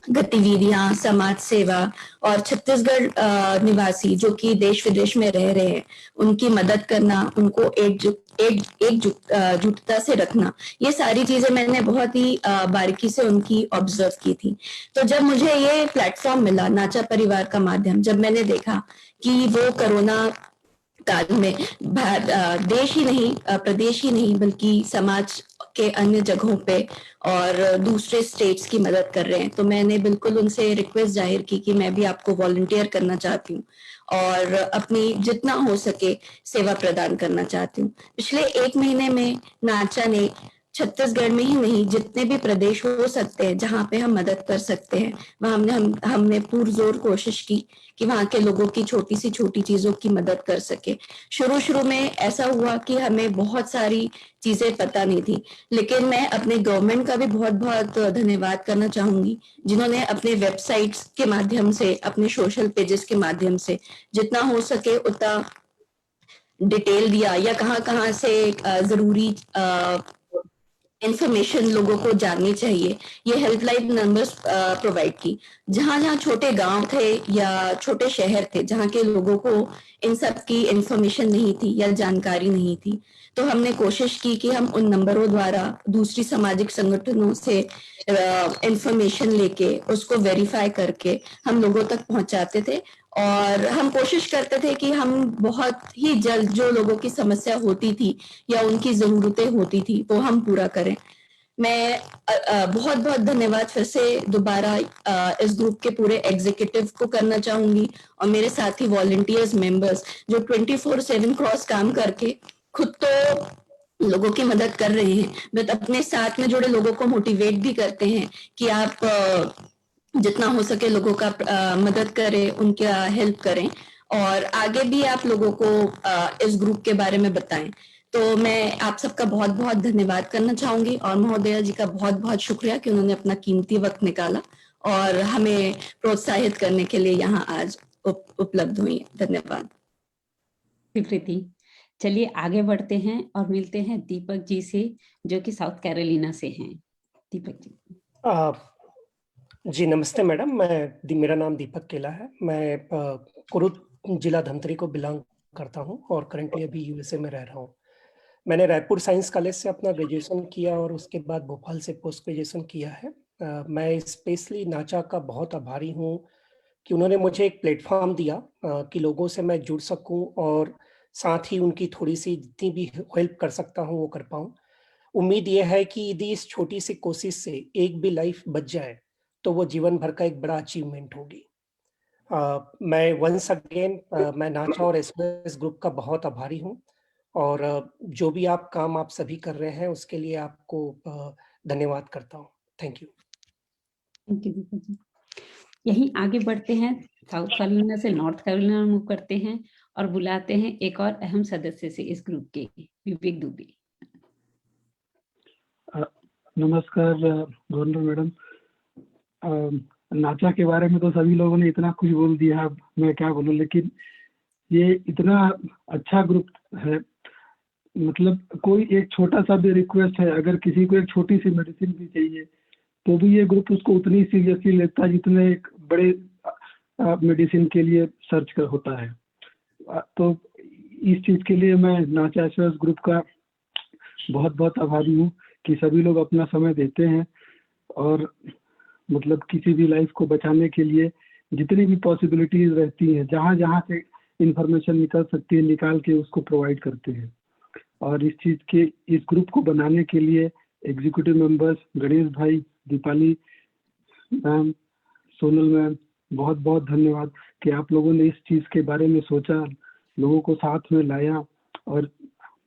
S13: गतिविधियां, समाज सेवा और छत्तीसगढ़ निवासी जो कि देश विदेश में रह रहे हैं उनकी मदद करना, उनको एकजुटता से रखना, ये सारी चीजें मैंने बहुत ही बारीकी से उनकी ऑब्जर्व की थी। तो जब मुझे ये प्लेटफॉर्म मिला नाचा परिवार का माध्यम, जब मैंने देखा कि वो कोरोना काल में देश ही नहीं, प्रदेश ही नहीं बल्कि समाज के अन्य जगहों पे और दूसरे स्टेट्स की मदद कर रहे हैं, तो मैंने बिल्कुल उनसे रिक्वेस्ट जाहिर की कि मैं भी आपको वॉलंटियर करना चाहती हूँ और अपनी जितना हो सके सेवा प्रदान करना चाहती हूँ। पिछले 1 महीने में नाचा ने छत्तीसगढ़ में ही नहीं, जितने भी प्रदेश हो सकते हैं जहाँ पे हम मदद कर सकते हैं, वहाँ हमने पुरजोर कोशिश की कि वहाँ के लोगों की छोटी सी छोटी चीजों की मदद कर सके। शुरू में ऐसा हुआ कि हमें बहुत सारी चीजें पता नहीं थी, लेकिन मैं अपने गवर्नमेंट का भी बहुत बहुत धन्यवाद करना चाहूंगी जिन्होंने अपने वेबसाइट्स के माध्यम से, अपने सोशल पेजेस के माध्यम से जितना हो सके उतना डिटेल दिया या कहाँ से जरूरी इंफॉर्मेशन लोगों को जाननी चाहिए, ये हेल्पलाइन नंबर्स प्रोवाइड की। जहाँ छोटे गांव थे या छोटे शहर थे जहाँ के लोगों को इन सब की इंफॉर्मेशन नहीं थी या जानकारी नहीं थी, तो हमने कोशिश की कि हम उन नंबरों द्वारा दूसरी सामाजिक संगठनों से इंफॉर्मेशन लेके उसको वेरीफाई करके हम लोगों तक पहुंचाते थे। और हम कोशिश करते थे कि हम बहुत ही जल्द जो लोगों की समस्या होती थी या उनकी जरूरतें होती थी वो हम पूरा करें। मैं बहुत बहुत धन्यवाद फिर से दोबारा इस ग्रुप के पूरे एग्जीक्यूटिव को करना चाहूंगी और मेरे साथी वॉलंटियर्स मेंबर्स जो 24/7 क्रॉस काम करके खुद तो लोगों की मदद कर रहे हैं, बट अपने साथ में जुड़े लोगों को मोटिवेट भी करते हैं कि आप जितना हो सके लोगों का मदद करें, उनका हेल्प करें और आगे भी आप लोगों को इस ग्रुप के बारे में बताएं। तो मैं आप सबका बहुत बहुत धन्यवाद करना चाहूंगी और महोदया जी का बहुत बहुत शुक्रिया कि उन्होंने अपना कीमती वक्त निकाला और हमें प्रोत्साहित करने के लिए यहाँ आज उपलब्ध हुई। धन्यवाद।
S4: प्रीति, चलिए आगे बढ़ते हैं और मिलते हैं दीपक जी से जो कि साउथ कैरोलिना से हैं। दीपक जी।
S14: जी नमस्ते मैडम, मेरा नाम दीपक केला है। मैं कुरुद जिला धमतरी को बिलोंग करता हूं और करंटली अभी यूएसए में रह रहा हूं। मैंने रायपुर साइंस कॉलेज से अपना ग्रेजुएशन किया और उसके बाद भोपाल से पोस्ट ग्रेजुएशन किया है। मैं स्पेशली नाचा का बहुत आभारी हूं कि उन्होंने मुझे एक प्लेटफॉर्म दिया कि लोगों से मैं जुड़ सकूं और साथ ही उनकी थोड़ी सी जितनी भी हेल्प कर सकता हूं वो कर पाऊं। उम्मीद यह है कि यदि इस छोटी सी कोशिश से एक भी लाइफ बच जाए तो वो जीवन भर का एक बड़ा अचीवमेंट होगी। मैं वंस अगेन मैं नाचा और एसओएस ग्रुप का बहुत आभारी हूं और जो भी आप काम आप सभी कर रहे हैं उसके लिए आपको धन्यवाद करता हूं। Thank you.
S4: Thank you Deepak ji. यहीं आगे बढ़ते हैं, साउथ कैरोलिना से नॉर्थ कैरोलिना मूव करते हैं और बुलाते हैं एक और अहम सदस्य से इस ग्रुप के, विवेक दुबे।
S15: नमस्कार गवर्नर मैडम। नाचा के बारे में तो सभी लोगों ने इतना कुछ बोल दिया, मैं क्या बोलूं, लेकिन ये इतना अच्छा ग्रुप है। मतलब कोई एक छोटा सा भी रिक्वेस्ट है, अगर किसी को एक छोटी सी मेडिसिन भी चाहिए तो भी ये ग्रुप उसको उतनी सीरियसली लेता है जितने एक बड़े मेडिसिन के लिए सर्च कर होता है। तो इस चीज के लिए मैं नाचा एसओएस ग्रुप का बहुत बहुत आभारी हूँ कि सभी लोग अपना समय देते हैं और मतलब किसी भी लाइफ को बचाने के लिए जितनी भी पॉसिबिलिटीज रहती हैं, जहाँ जहाँ से इंफॉर्मेशन निकल सकती है निकाल के उसको प्रोवाइड करते हैं। और इस चीज के इस ग्रुप को बनाने के लिए एग्जीक्यूटिव मेंबर्स गणेश भाई, दीपाली मैम, सोनल मैम, बहुत बहुत धन्यवाद कि आप लोगों ने इस चीज के बारे में सोचा, लोगों को साथ में लाया और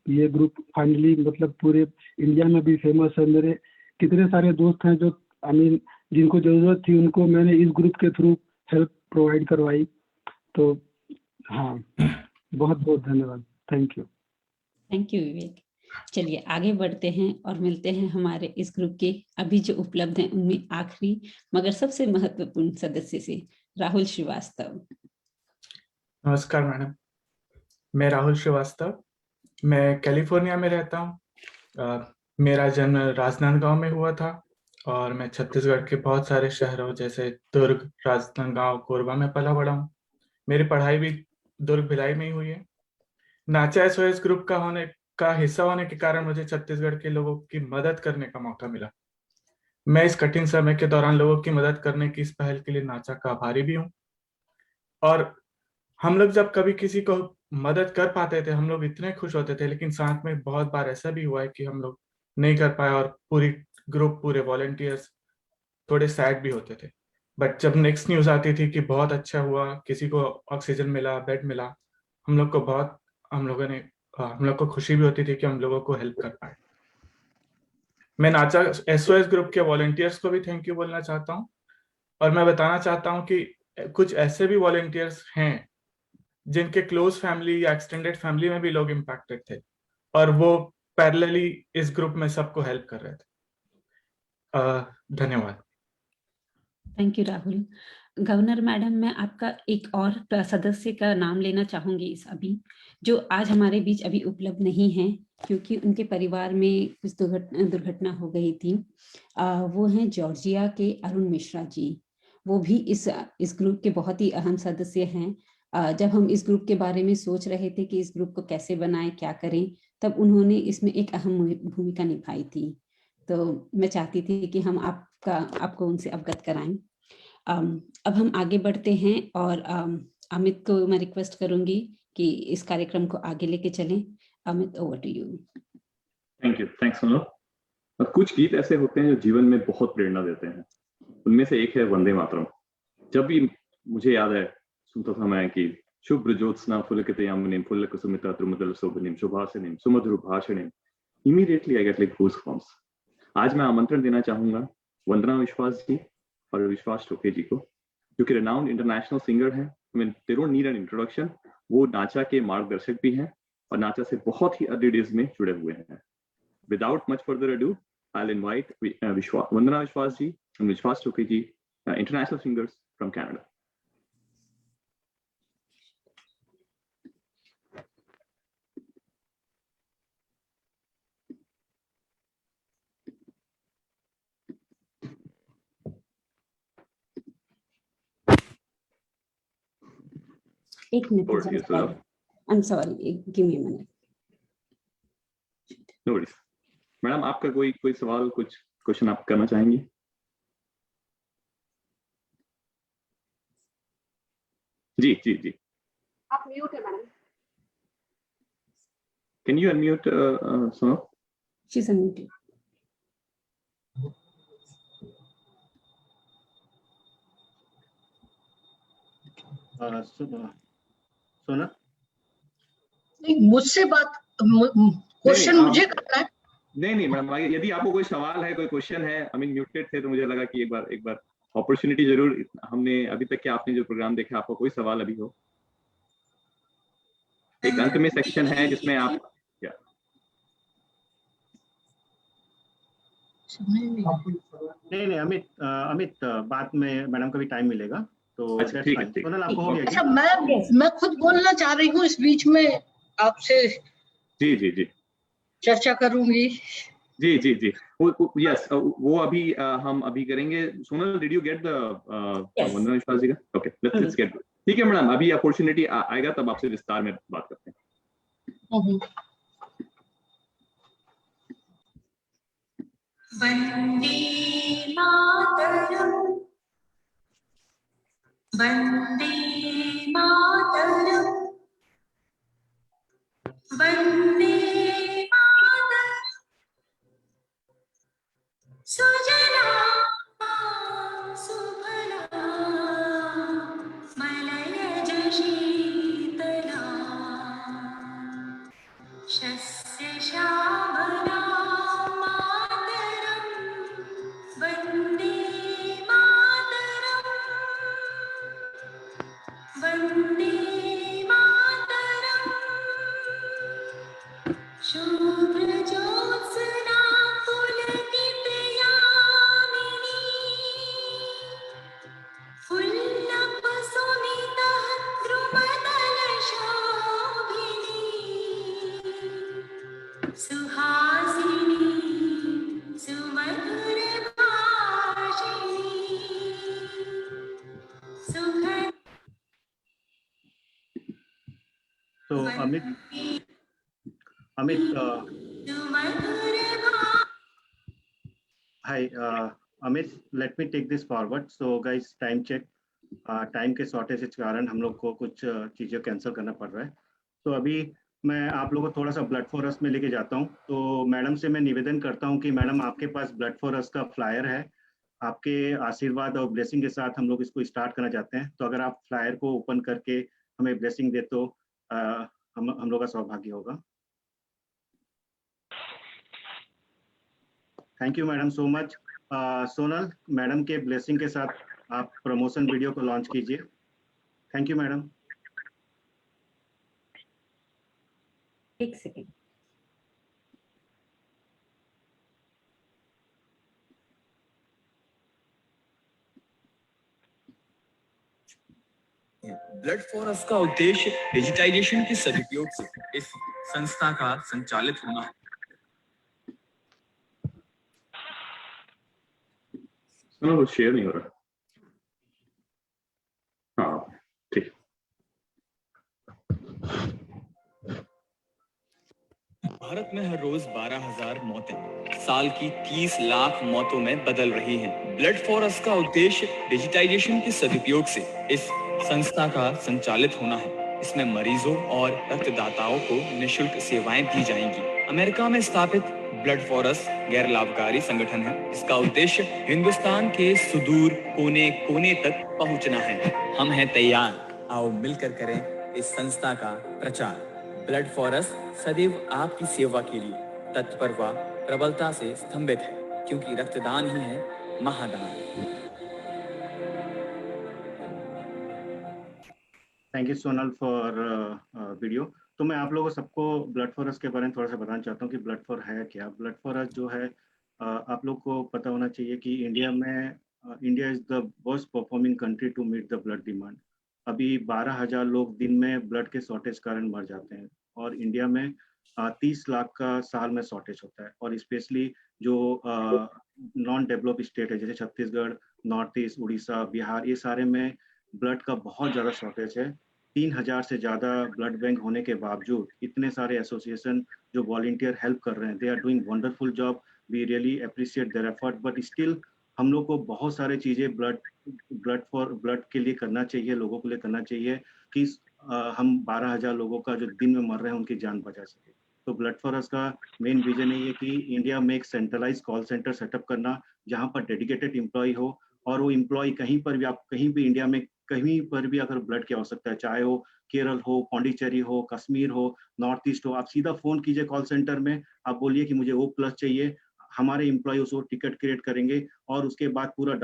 S15: ये ग्रुप फाइनली मतलब पूरे इंडिया में भी फेमस है। मेरे कितने सारे दोस्त हैं जो जिनको जरूरत थी उनको मैंने इस ग्रुप के थ्रू हेल्प प्रोवाइड करवाई। तो हाँ, बहुत बहुत धन्यवाद। Thank you.
S4: थैंक यू विवेक। चलिए आगे बढ़ते हैं और मिलते हैं हमारे इस ग्रुप के अभी जो उपलब्ध हैं उनमें आखिरी मगर सबसे महत्वपूर्ण सदस्य से, राहुल श्रीवास्तव।
S6: नमस्कार मैडम, मैं राहुल श्रीवास्तव, मैं कैलिफोर्निया में रहता हूँ। मेरा जन्म राजनांदगांव में हुआ था और मैं छत्तीसगढ़ के बहुत सारे शहरों जैसे दुर्ग, राजनांदगांव, कोरबा में पला बड़ा हूँ। मेरी पढ़ाई भी दुर्ग भिलाई में ही हुई है। नाचा एसओएस ग्रुप का हिस्सा होने के कारण मुझे छत्तीसगढ़ के लोगों की मदद करने का मौका मिला। मैं इस कठिन समय के दौरान लोगों की मदद करने की इस पहल के लिए नाचा का आभारी भी हूँ। और हम लोग जब कभी किसी को मदद कर पाते थे हम लोग इतने खुश होते थे, लेकिन साथ में बहुत बार ऐसा भी हुआ है कि हम लोग नहीं कर पाए और पूरे वॉलंटियर्स थोड़े सैड भी होते थे। बट जब नेक्स्ट न्यूज आती थी कि बहुत अच्छा हुआ, किसी को ऑक्सीजन मिला, बेड मिला, हम लोग को खुशी भी होती थी कि हम लोगों को हेल्प कर पाए। मैं नाचा एसओएस ग्रुप के वॉलंटियर्स को भी थैंक यू बोलना चाहता हूँ और मैं बताना चाहता हूँ कि कुछ ऐसे भी वॉलंटियर्स हैं जिनके क्लोज फैमिली या एक्सटेंडेड फैमिली में भी लोग इम्पैक्टेड थे और वो पैरेलली इस ग्रुप में सबको हेल्प कर रहे थे। धन्यवाद।
S4: Thank you Rahul. Governor madam, मैं आपका एक और सदस्य का नाम लेना चाहूंगी इस अभी, जो आज हमारे बीच अभी उपलब्ध नहीं है क्योंकि उनके परिवार में कुछ दुर्घटना हो गई थी। वो हैं जॉर्जिया के अरुण मिश्रा जी। वो भी इस ग्रुप के बहुत ही अहम सदस्य हैं। जब हम इस ग्रुप के बारे में सोच रहे थे कि इस ग्रुप को कैसे बनाएं, क्या करें, तब उन्होंने इसमें एक अहम भूमिका निभाई थी। तो मैं चाहती थी कि हम आपको उनसे अवगत कराएं। अब हम आगे बढ़ते हैं और अमित को मैं रिक्वेस्ट करूंगी कि इस कार्यक्रम को आगे लेके चलें। Amit, over to you.
S2: Thank you, thanks Sonal. कुछ गीत ऐसे होते हैं जो जीवन में बहुत प्रेरणा देते हैं। उनमें से एक है वंदे मातरम। जब भी मुझे याद है, सुनता था मैं कि शुभ्र ज्योत्स्ना फुलकितयामिनीं फुल्लकुसुमिता द्रुमदल शोभनीं शुभासिनीं सुमधुर भाषिणीं, immediately I get like goosebumps. आज मैं आमंत्रण देना चाहूंगा वंदना विश्वास जी और विश्वास टोके जी को, जो कि रेनाउंड इंटरनेशनल सिंगर हैं। I mean, they don't need an introduction. वो नाचा के मार्गदर्शक भी हैं और नाचा से बहुत ही अर्ली डेज में जुड़े हुए हैं। Without much further ado, I'll invite Vandana Vishwas ji and Vishwas Toke ji, international singers from Canada.
S4: एक minute, I'm sorry, give me a minute.
S2: No worries. Madam, आपका कोई सवाल, कुछ क्वेश्चन आप करना चाहेंगी? जी जी जी,
S8: आप म्यूट है madam.
S2: Can you unmute Sonal?
S4: She's unmuted.
S1: सोना,
S16: नहीं, मुझसे बात, क्वेश्चन मुझे करना है।
S2: नहीं मैडम, यदि आपको कोई सवाल है, कोई क्वेश्चन है, आई मीन म्यूटेड थे, तो मुझे लगा कि एक बार अपॉर्चुनिटी जरूर। हमने अभी तक के आपने जो प्रोग्राम देखा, आपको कोई सवाल अभी हो? एक अंत में सेक्शन है जिसमें आप क्या
S1: नहीं अमित बात में मैडम का भी टाइम मिलेगा तो।
S2: अच्छा, ठीक है।
S1: सोनल, आपको हो गया?
S16: अच्छा, मैं खुद बोलना चाह रही हूँ इस बीच में आपसे।
S2: जी जी जी,
S16: चर्चा करूंगी।
S2: जी जी जी, यस, वो अभी हम अभी करेंगे। Sonal, did you get the Vandana Vishwas ji का? Okay, let's get. ठीक है मैडम, अभी अपॉर्चुनिटी आएगा तब आपसे विस्तार में बात करते हैं।
S17: वंदे मातरम, वंदे मातरम, वंदे मातरम, सुजला सुफला मलयज शीतला शस्य श्यामला मातरम, वंदे मातरम, वंदे मातरम, शुभ्र ज्योत्स्ना पुलकितयामिनी फुल्लकुसुमितः द्रुमदलशोभिनी सुहासिनी सुमधुरभाषिणी सुखद।
S1: तो Amit hi Amit, let me take this forward. So guys, time check. Time के शॉर्टेज के कारण हम लोग को कुछ चीज़ें कैंसिल करना पड़ रहा है। तो अभी मैं आप लोगों को थोड़ा सा ब्लड फॉर अस में लेके जाता हूँ। तो मैडम से मैं निवेदन करता हूँ कि मैडम, आपके पास ब्लड फॉर अस का फ्लायर है। आपके आशीर्वाद और ब्लेसिंग के साथ हम लोग इसको स्टार्ट करना चाहते हैं। तो अगर आप फ्लायर को ओपन करके हमें ब्लेसिंग दे तो हम लोग का सौभाग्य होगा। Thank you madam so much. Sonal, madam के ब्लेसिंग के साथ आप प्रमोशन वीडियो को लॉन्च कीजिए। Thank you madam.
S4: एक सेकेंड।
S18: ब्लड फॉर अस का उद्देश्य डिजिटाइजेशन के सदुपयोग से इस संस्था का संचालित होना है।
S2: वो शेयर नहीं हो रहा। हाँ ठीक।
S18: भारत में हर रोज 12,000 मौतें साल की 30 लाख मौतों में बदल रही हैं। ब्लड फॉर अस का उद्देश्य डिजिटाइजेशन के सदुपयोग से इस संस्था का संचालित होना है। इसमें मरीजों और रक्तदाताओं को निःशुल्क सेवाएं दी जाएंगी। अमेरिका में स्थापित ब्लड फॉर अस गैर लाभकारी संगठन है। इसका उद्देश्य हिंदुस्तान के सुदूर कोने कोने तक पहुंचना है। हम हैं तैयार, आओ मिलकर करें इस संस्था का प्रचार। ब्लड फॉर अस सदैव आपकी सेवा के लिए तत्पर व प्रबलता से स्तंभित है, क्योंकि रक्तदान ही है महादान।
S1: Thank you Sonal for video. तो मैं आप लोगों सबको ब्लड फॉर अस के बारे में थोड़ा सा बताना चाहता हूँ कि ब्लड फॉर है क्या। ब्लड फॉर अस जो है आप लोग को पता होना चाहिए कि India is the worst performing country to meet the blood demand. अभी 12,000 लोग दिन में ब्लड के शॉर्टेज कारण मर जाते हैं और इंडिया में 30 लाख का साल में शॉर्टेज होता है। और स्पेशली जो नॉन डेवलप स्टेट है जैसे छत्तीसगढ़, नॉर्थ ईस्ट, उड़ीसा, बिहार, ये सारे में ब्लड का बहुत ज़्यादा शॉर्टेज है। 3,000 से ज़्यादा ब्लड बैंक होने के बावजूद इतने सारे एसोसिएशन जो वॉलंटियर हेल्प कर रहे हैं, they are doing wonderful job. We really appreciate their effort, but still हम लोग को बहुत सारे चीज़ें ब्लड के लिए करना चाहिए, लोगों के लिए करना चाहिए कि हम 12,000 लोगों का जो दिन में मर रहे हैं उनकी जान बचा सके। तो ब्लड फॉर अस का मेन विजन है ये कि इंडिया में एक सेंट्रलाइज कॉल सेंटर सेटअप करना जहाँ पर डेडिकेटेड एम्प्लॉय हो, और वो एम्प्लॉय कहीं पर भी, आप कहीं भी इंडिया में कहीं पर भी अगर ब्लड की आवश्यकता है, चाहे हो केरल हो, पौंडीचेरी हो, कश्मीर हो, नॉर्थ ईस्ट हो, आप सीधा फोन कीजिए कॉल सेंटर में, आप बोलिए कि मुझे O+ चाहिए, हमारे एम्प्लॉय उसको टिकट क्रिएट करेंगे और उसके बाद पूरा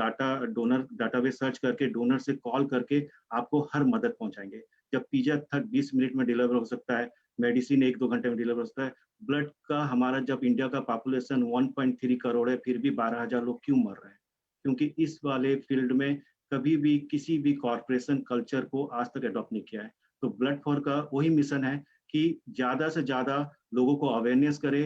S1: डोनर डाटाबेस सर्च करके डोनर से कॉल करके आपको हर मदद पहुंचाएंगे। जब पिज्जा 20 मिनट में डिलीवर हो सकता है, मेडिसिन 1-2 घंटे में डिलीवर हो सकता है, ब्लड का हमारा जब इंडिया का पॉपुलेशन 1.3 करोड़ है फिर भी 12,000 लोग क्यों मर रहे हैं? क्योंकि इस वाले फील्ड में कभी भी किसी भी कॉर्पोरेशन कल्चर को आज तक अडॉप्ट नहीं किया है। तो ब्लड फॉर का वही मिशन है कि ज़्यादा से ज़्यादा लोगों को अवेयरनेस करे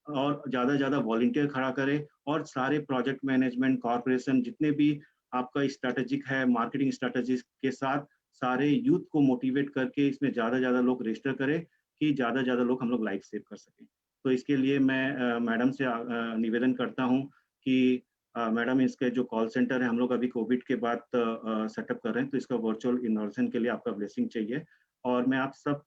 S1: और ज़्यादा से ज़्यादा वॉलंटियर खड़ा करे, और सारे प्रोजेक्ट मैनेजमेंट कॉर्पोरेशन जितने भी आपका स्ट्रैटेजिक है, मार्केटिंग स्ट्रैटेजी के साथ सारे यूथ को मोटिवेट करके इसमें ज़्यादा से ज़्यादा लोग रजिस्टर करें कि ज़्यादा से ज़्यादा लोग हम लोग लाइफ सेव कर सकें। तो इसके लिए मैं मैडम से निवेदन करता हूँ कि मैडम इसके जो कॉल सेंटर है हम लोग अभी कोविड के बाद सेटअप कर रहे हैं, तो इसका वर्चुअल इनॉर्सन के लिए आपका ब्लेसिंग चाहिए। और मैं आप सब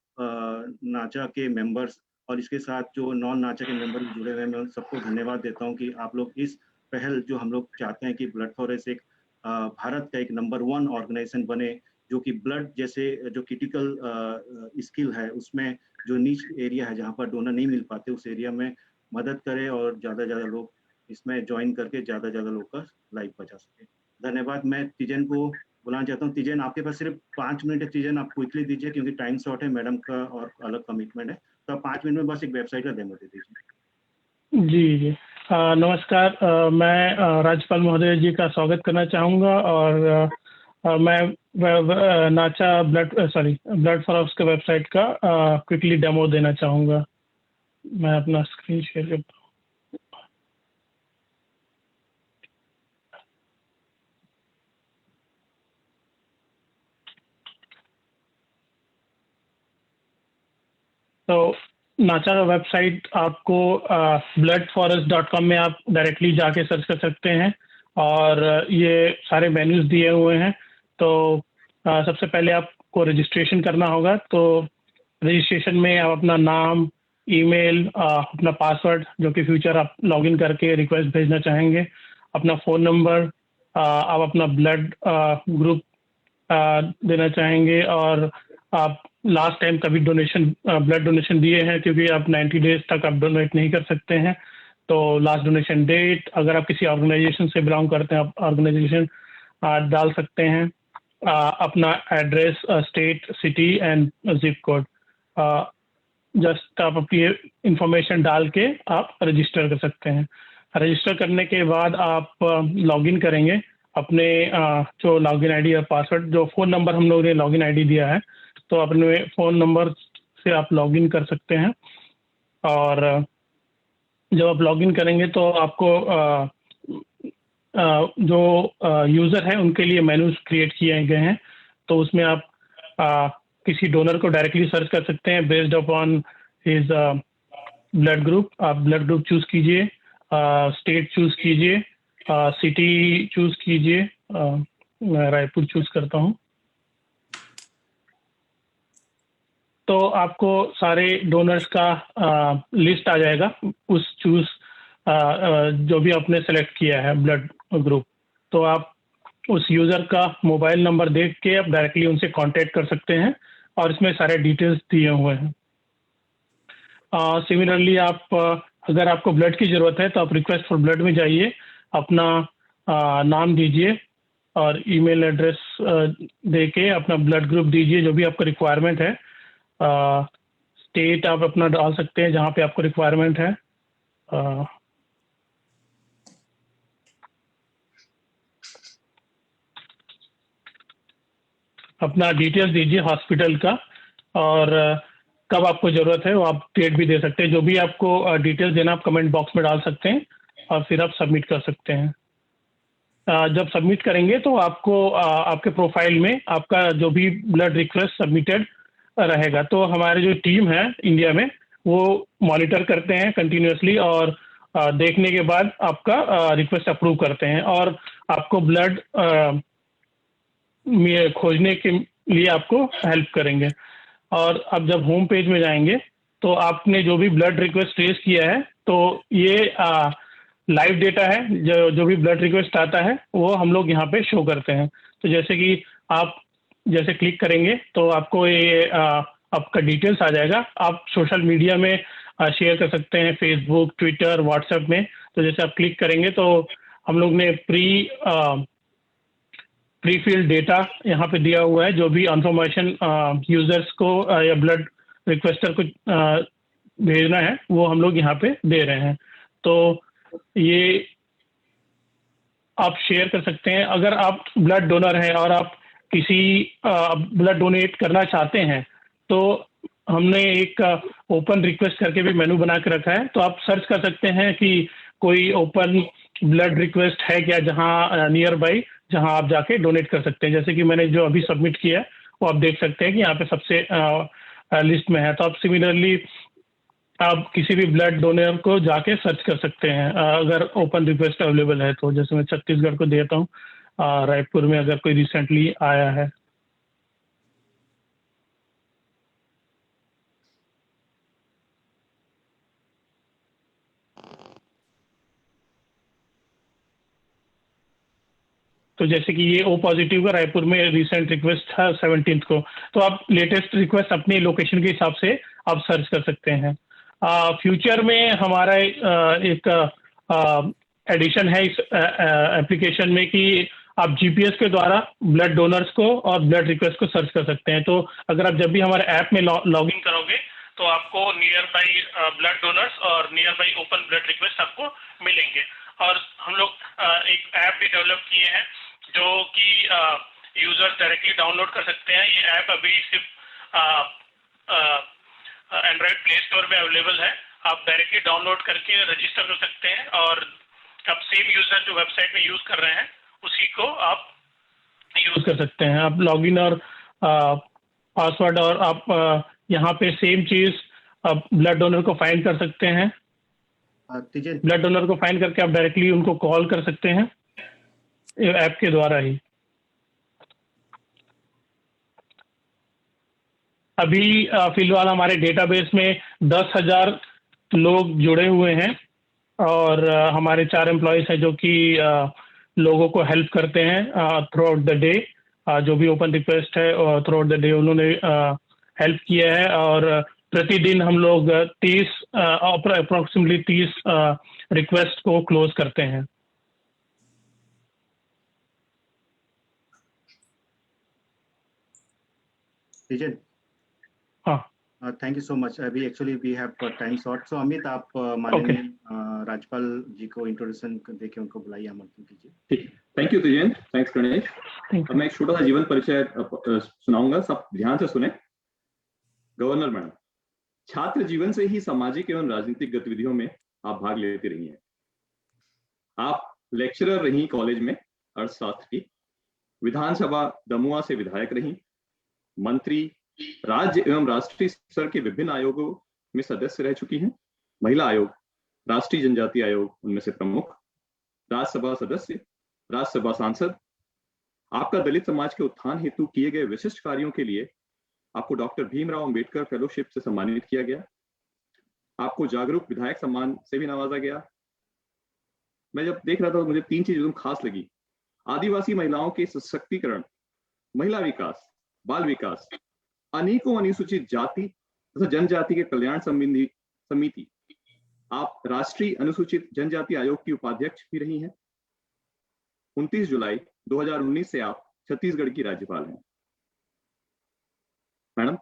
S1: नाचा के मेंबर्स और इसके साथ जो नॉन नाचा के मेंबर जुड़े हुए हैं, मैं उन सबको धन्यवाद देता हूं कि आप लोग इस पहल जो हम लोग चाहते हैं कि ब्लड फॉर अस एक भारत का एक नंबर 1 ऑर्गेनाइजेशन बने, जो कि ब्लड जैसे जो क्रिटिकल स्किल है उसमें जो नीच एरिया है जहाँ पर डोनर नहीं मिल पाते उस एरिया में मदद करे और ज़्यादा से ज़्यादा लोग इसमें ज्वाइन करके ज़्यादा से ज़्यादा लोग का लाइफ बचा सके। धन्यवाद। मैं तिजन को बुलाना चाहता हूँ। तिजन, आपके पास सिर्फ 5 मिनट है। तिजन, आप क्विकली दीजिए क्योंकि टाइम शॉर्ट है, मैडम का और अलग कमिटमेंट है, तो आप 5 मिनट में बस एक वेबसाइट का डेमो दे दीजिए।
S15: जी नमस्कार। मैं राज्यपाल महोदय जी का स्वागत करना चाहूँगा और मैं नाचा ब्लड फॉर अस के वेबसाइट का क्विकली डेमो देना चाहूँगा। मैं अपना स्क्रीन शेयर करता हूँ। तो नाचा का वेबसाइट आपको bloodforus.com में आप डायरेक्टली जाके सर्च कर सकते हैं और ये सारे मेन्यूज दिए हुए हैं। तो सबसे पहले आपको रजिस्ट्रेशन करना होगा। तो रजिस्ट्रेशन में आप अपना नाम, ईमेल, अपना पासवर्ड जो कि फ्यूचर आप लॉगिन करके रिक्वेस्ट भेजना चाहेंगे, अपना फ़ोन नंबर, आप अपना ब्लड ग्रुप देना चाहेंगे और आप लास्ट टाइम कभी ब्लड डोनेशन दिए हैं, क्योंकि आप 90 डेज तक आप डोनेट नहीं कर सकते हैं। तो लास्ट डोनेशन डेट, अगर आप किसी ऑर्गेनाइजेशन से बिलोंग करते हैं आप ऑर्गेनाइजेशन डाल सकते हैं, अपना address, state, city and zip code, just आप अपनी इंफॉर्मेशन डाल के आप रजिस्टर कर सकते हैं। रजिस्टर करने के बाद आप लॉगिन करेंगे
S19: अपने जो लॉगिन आईडी और पासवर्ड, जो फ़ोन नंबर हम लोग ने लॉगिन आईडी दिया है, तो अपने फ़ोन नंबर से आप लॉगिन कर सकते हैं। और जब आप लॉगिन करेंगे तो आपको जो यूज़र है उनके लिए मेनूज क्रिएट किए गए हैं, तो उसमें आप किसी डोनर को डायरेक्टली सर्च कर सकते हैं based upon his blood group. आप ब्लड ग्रुप चूज कीजिए, स्टेट चूज कीजिए, सिटी चूज कीजिए। मैं रायपुर चूज करता हूँ। तो आपको सारे डोनर्स का लिस्ट आ जाएगा उस चूज जो भी आपने सेलेक्ट किया है ब्लड ग्रुप। तो आप उस यूज़र का मोबाइल नंबर देख के आप डायरेक्टली उनसे कांटेक्ट कर सकते हैं और इसमें सारे डिटेल्स दिए हुए हैं। सिमिलरली आप अगर आपको ब्लड की ज़रूरत है तो आप रिक्वेस्ट फॉर ब्लड में जाइए, अपना नाम दीजिए और ईमेल एड्रेस दे के अपना ब्लड ग्रुप दीजिए जो भी आपका रिक्वायरमेंट है। स्टेट आप अपना डाल सकते हैं जहाँ पे आपको रिक्वायरमेंट है। अपना डिटेल्स दीजिए हॉस्पिटल का और कब आपको ज़रूरत है वो आप डेट भी दे सकते हैं। जो भी आपको डिटेल्स देना आप कमेंट बॉक्स में डाल सकते हैं और फिर आप सबमिट कर सकते हैं। जब सबमिट करेंगे तो आपको आपके प्रोफाइल में आपका जो भी ब्लड रिक्वेस्ट सबमिटेड रहेगा। तो हमारी जो टीम है इंडिया में वो मॉनिटर करते हैं कंटिन्यूसली और देखने के बाद आपका रिक्वेस्ट अप्रूव करते हैं और आपको ब्लड में खोजने के लिए आपको हेल्प करेंगे। और अब जब होम पेज में जाएंगे तो आपने जो भी ब्लड रिक्वेस्ट रेज किया है तो ये लाइव डेटा है। जो भी ब्लड रिक्वेस्ट आता है वो हम लोग यहाँ पे शो करते हैं। तो जैसे कि आप जैसे क्लिक करेंगे तो आपको ये आपका डिटेल्स आ जाएगा। आप सोशल मीडिया में शेयर कर सकते हैं, फेसबुक, ट्विटर, व्हाट्सएप में। तो जैसे आप क्लिक करेंगे तो हम लोग ने प्री फील्ड डेटा यहाँ पे दिया हुआ है। जो भी इंफॉर्मेशन यूजर्स को या ब्लड रिक्वेस्टर को भेजना है वो हम लोग यहाँ पे दे रहे हैं। तो ये आप शेयर कर सकते हैं। अगर आप ब्लड डोनर हैं और आप किसी ब्लड डोनेट करना चाहते हैं तो हमने एक ओपन रिक्वेस्ट करके भी मेनू बना के रखा है। तो आप सर्च कर सकते हैं कि कोई ओपन ब्लड रिक्वेस्ट है क्या जहां नियर बाई, जहां आप जाके डोनेट कर सकते हैं। जैसे कि मैंने जो अभी सबमिट किया है वो आप देख सकते हैं कि यहाँ पे सबसे लिस्ट में है। तो आप सिमिलरली आप किसी भी ब्लड डोनर को जाके सर्च कर सकते हैं अगर ओपन रिक्वेस्ट अवेलेबल है तो। जैसे मैं छत्तीसगढ़ को देता हूँ, रायपुर में अगर कोई रिसेंटली आया है। तो जैसे कि ये ओ पॉजिटिव का रायपुर में रिसेंट रिक्वेस्ट था 17 को। तो आप लेटेस्ट रिक्वेस्ट अपनी लोकेशन के हिसाब से आप सर्च कर सकते हैं। फ्यूचर में हमारा एक एडिशन है इस एप्लीकेशन में कि आप जीपीएस के द्वारा ब्लड डोनर्स को और ब्लड रिक्वेस्ट को सर्च कर सकते हैं। तो अगर आप जब भी हमारे ऐप में लॉग इन करोगे तो आपको नियर बाई ब्लड डोनर्स और near by open blood request आपको मिलेंगे। और हम लोग एक ऐप भी डेवलप किए हैं जो कि यूजर्स डायरेक्टली डाउनलोड कर सकते हैं। ये ऐप अभी सिर्फ एंड्रॉइड प्ले स्टोर में अवेलेबल है। आप डायरेक्टली डाउनलोड करके रजिस्टर कर सकते हैं और आप सेम यूजर जो वेबसाइट में यूज कर रहे हैं उसी को आप यूज कर सकते हैं। आप लॉगिन और पासवर्ड और आप यहाँ पे सेम चीज ब्लड डोनर को फाइंड कर सकते हैं। ब्लड डोनर को फाइंड करके आप डायरेक्टली उनको कॉल कर सकते हैं ऐप के द्वारा ही। अभी फिलहाल हमारे डेटाबेस में 10,000 लोग जुड़े हुए हैं और हमारे 4 एम्प्लॉयज हैं जो कि लोगों को हेल्प करते हैं थ्रू आउट द डे। जो भी ओपन रिक्वेस्ट है और थ्रू आउट द डे उन्होंने हेल्प किया है। और प्रतिदिन हम लोग 30 अप्रोक्सीमेटली 30 रिक्वेस्ट को क्लोज करते हैं।
S1: तीजन,
S19: हाँ
S1: थैंक यू सो मच। अभी actually we have time short, so Amit आप माननीय राज्यपाल जी को इंट्रोडक्शन देके उनको बुलाइए, आमंत्रण कीजिए।
S2: ठीक, थैंक यू तुजेंद्र, थैंक्स गणेश। अब मैं एक छोटा सा जीवन परिचय सुनाऊंगा, सब ध्यान से सुने। गवर्नर मैडम, छात्र जीवन से ही सामाजिक एवं राजनीतिक गतिविधियों में आप भाग लेती रही हैं। आप लेक्चरर रही कॉलेज में अर्थशास्त्र की, विधानसभा दमुआ से विधायक रही, मंत्री, राज्य एवं राष्ट्रीय स्तर के विभिन्न आयोगों में सदस्य रह चुकी हैं। महिला आयोग, राष्ट्रीय जनजाति आयोग उनमें से प्रमुख, राज्यसभा सदस्य, राज्यसभा सांसद। आपका दलित समाज के उत्थान हेतु किए गए विशिष्ट कार्यों के लिए आपको डॉक्टर भीमराव अंबेडकर फेलोशिप से सम्मानित किया गया। आपको जागरूक विधायक सम्मान से भी नवाजा गया। मैं जब देख रहा था तो मुझे 3 चीजें खास लगी। आदिवासी महिलाओं के सशक्तिकरण, महिला विकास, बाल विकास, अनेकों अनुसूचित जाति तथा जनजाति के कल्याण संबंधी समिति। आप राष्ट्रीय अनुसूचित जनजाति आयोग की उपाध्यक्ष भी रही हैं। 29 जुलाई 2019 से आप छत्तीसगढ़ की राज्यपाल हैं। मैडम,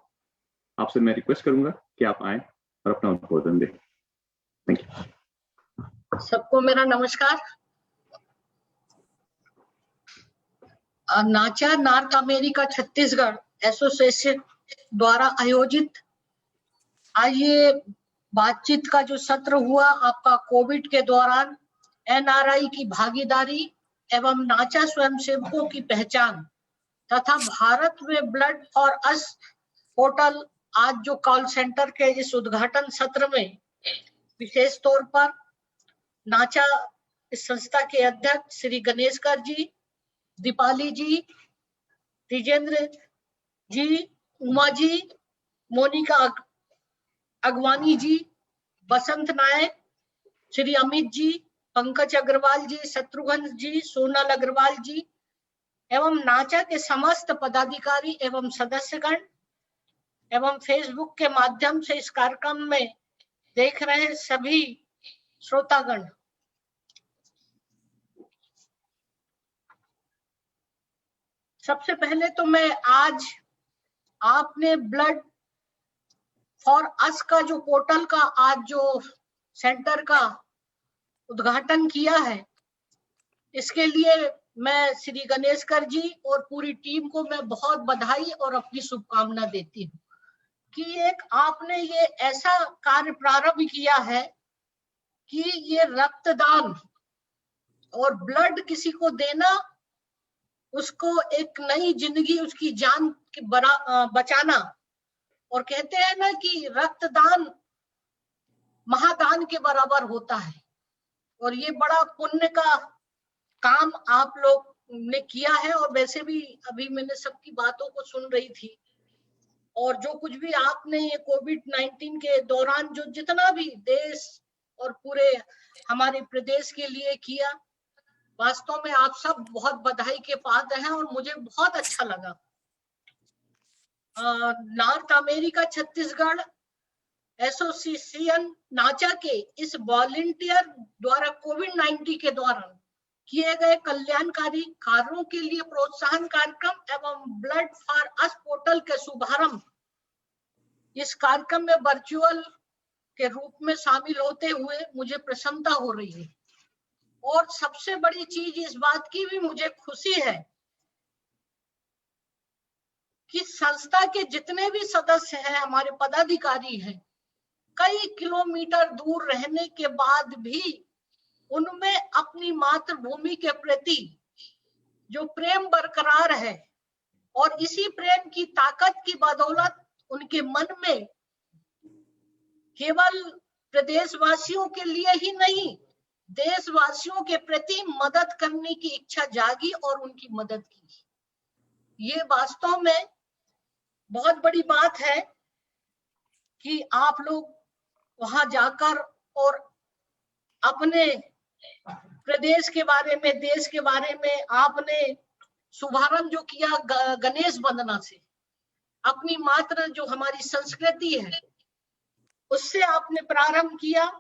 S2: आपसे मैं रिक्वेस्ट करूंगा कि आप आए और अपना उद्बोधन दें। Thank you.
S16: सबको मेरा नमस्कार। नाचा नॉर्थ अमेरिका छत्तीसगढ़ एसोसिएशन द्वारा आयोजित आज ये बातचीत का जो सत्र हुआ आपका कोविड के दौरान एनआरआई की भागीदारी एवं नाचा स्वयंसेवकों की पहचान तथा भारत में ब्लड फॉर अस पोर्टल, आज जो कॉल सेंटर के इस उद्घाटन सत्र में विशेष तौर पर नाचा इस संस्था के अध्यक्ष श्री गणेशकर जी, दीपाली जी, तेजेंद्र जी, उमा जी, मोनिका अगवानी जी, बसंत नायक, श्री अमित जी, पंकज अग्रवाल जी, शत्रुघ्न जी, सोनल अग्रवाल जी एवं नाचा के समस्त पदाधिकारी एवं सदस्यगण एवं फेसबुक के माध्यम से इस कार्यक्रम में देख रहे सभी श्रोतागण, सबसे पहले तो मैं आज आपने ब्लड फॉर अस का जो पोर्टल का आज जो सेंटर का उद्घाटन किया है, इसके लिए मैं श्री गणेशकर जी और पूरी टीम को मैं बहुत बधाई और अपनी शुभकामना देती हूँ कि एक आपने ये ऐसा कार्य प्रारंभ किया है कि ये रक्तदान और ब्लड किसी को देना, उसको एक नई जिंदगी, उसकी जान बचाना, और कहते हैं ना कि रक्तदान महादान के बराबर होता है। और ये बड़ा पुण्य का काम आप लोग ने किया है। और वैसे भी अभी मैंने सबकी बातों को सुन रही थी, और जो कुछ भी आपने ये कोविड-19 के दौरान जो जितना भी देश और पूरे हमारे प्रदेश के लिए किया, वास्तव में आप सब बहुत बधाई के पात्र हैं और मुझे बहुत अच्छा लगा। नॉर्थ अमेरिका छत्तीसगढ़ एसोसिएशन नाचा के इस वॉलंटियर द्वारा कोविड-19 के दौरान किए गए कल्याणकारी कार्यों के लिए प्रोत्साहन कार्यक्रम एवं ब्लड फॉर अस पोर्टल के शुभारंभ, इस कार्यक्रम में वर्चुअल के रूप में शामिल होते हुए मुझे प्रसन्नता हो रही है। और सबसे बड़ी चीज इस बात की भी मुझे खुशी है कि संस्था के जितने भी सदस्य हैं, हमारे पदाधिकारी हैं, कई किलोमीटर दूर रहने के बाद भी उनमें अपनी मातृभूमि के प्रति जो प्रेम बरकरार है, और इसी प्रेम की ताकत की बदौलत उनके मन में केवल प्रदेशवासियों के लिए ही नहीं, देशवासियों के प्रति मदद करने की इच्छा जागी और उनकी मदद की। ये वास्तव में बहुत बड़ी बात है कि आप लोग वहां जाकर और अपने प्रदेश के बारे में, देश के बारे में आपने शुभारंभ जो किया गणेश वंदना से, अपनी मात्र जो हमारी संस्कृति है उससे आपने प्रारंभ किया।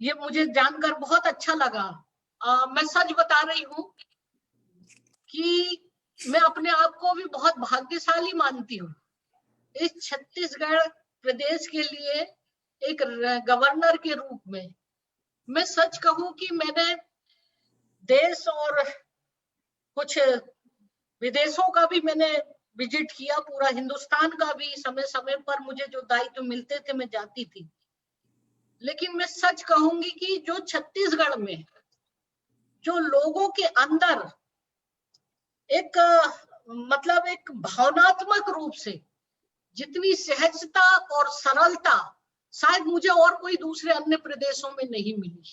S16: ये मुझे जानकर बहुत अच्छा लगा। मैं सच बता रही हूँ कि मैं अपने आप को भी बहुत भाग्यशाली मानती हूँ इस छत्तीसगढ़ प्रदेश के लिए एक गवर्नर के रूप में मैं सच कहूं कि मैंने देश और कुछ विदेशों का भी मैंने विजिट किया, पूरा हिंदुस्तान का भी समय समय पर मुझे जो दायित्व मिलते थे मैं जाती थी। लेकिन मैं सच कहूंगी कि जो छत्तीसगढ़ में जो लोगों के अंदर एक मतलब एक भावनात्मक रूप से जितनी सहजता और सरलता शायद मुझे और कोई दूसरे अन्य प्रदेशों में नहीं मिली,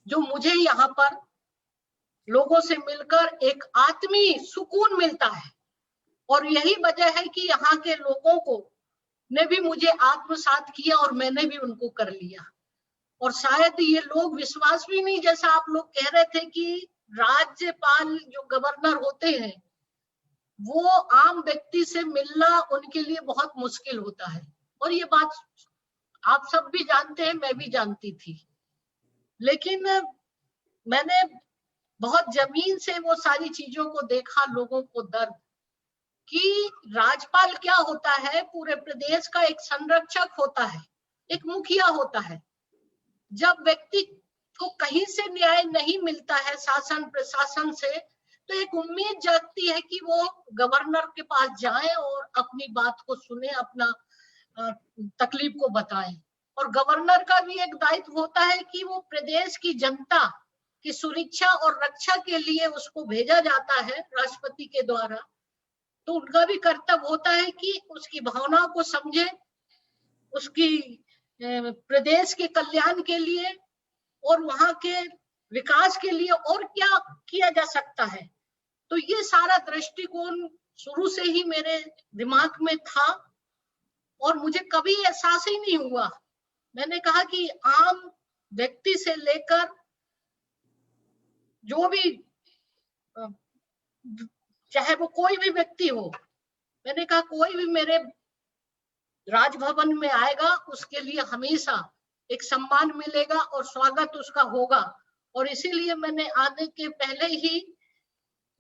S16: जो मुझे यहाँ पर लोगों से मिलकर एक आत्मीय सुकून मिलता है। और यही वजह है कि यहाँ के लोगों को ने भी मुझे आत्मसात किया और मैंने भी उनको कर लिया। और शायद ये लोग विश्वास भी नहीं, जैसा आप लोग कह रहे थे कि राज्यपाल जो गवर्नर होते हैं वो आम व्यक्ति से मिलना उनके लिए बहुत मुश्किल होता है, और ये बात आप सब भी जानते हैं, मैं भी जानती थी। लेकिन मैंने बहुत जमीन से वो सारी चीजों को देखा, लोगों को दर्द कि राज्यपाल क्या होता है, पूरे प्रदेश का एक संरक्षक होता है, एक मुखिया होता है। जब व्यक्ति को कहीं से न्याय नहीं मिलता है शासन प्रशासन से, तो एक उम्मीद जागती है कि वो गवर्नर के पास जाएं और अपनी बात को सुने, अपना तकलीफ को बताएं। और गवर्नर का भी एक दायित्व होता है कि वो प्रदेश की जनता की सुरक्षा और रक्षा के लिए उसको भेजा जाता है राष्ट्रपति के द्वारा। तो उनका भी कर्तव्य होता है कि उसकी भावनाओं को समझे, उसकी प्रदेश के कल्याण के लिए और वहां के विकास के लिए और क्या किया जा सकता है। तो ये सारा दृष्टिकोण शुरू से ही मेरे दिमाग में था और मुझे कभी एहसास ही नहीं हुआ। मैंने कहा कि आम व्यक्ति से लेकर जो भी, चाहे वो कोई भी व्यक्ति हो, मैंने कहा कोई भी मेरे राजभवन में आएगा उसके लिए हमेशा एक सम्मान मिलेगा और स्वागत उसका होगा। और इसीलिए मैंने आने के पहले ही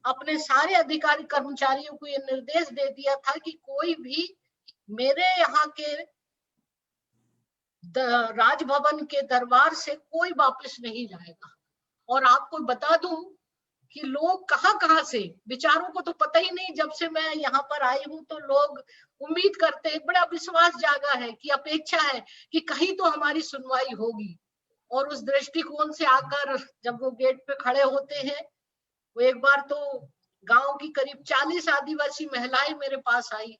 S16: अपने सारे अधिकारी कर्मचारियों को ये निर्देश दे दिया था कि कोई भी मेरे यहाँ के राजभवन के दरबार से कोई वापस नहीं जाएगा। और आपको बता दूं कि लोग कहाँ से, विचारों को तो पता ही नहीं, जब से मैं यहाँ पर आई हूँ तो लोग उम्मीद करते हैं, बड़ा विश्वास जागा है कि अपेक्षा है कि कहीं तो हमारी सुनवाई होगी। और उस दृष्टिकोण से आकर जब वो गेट पे खड़े होते हैं, वो एक बार तो गांव की करीब 40 आदिवासी महिलाएं मेरे पास आई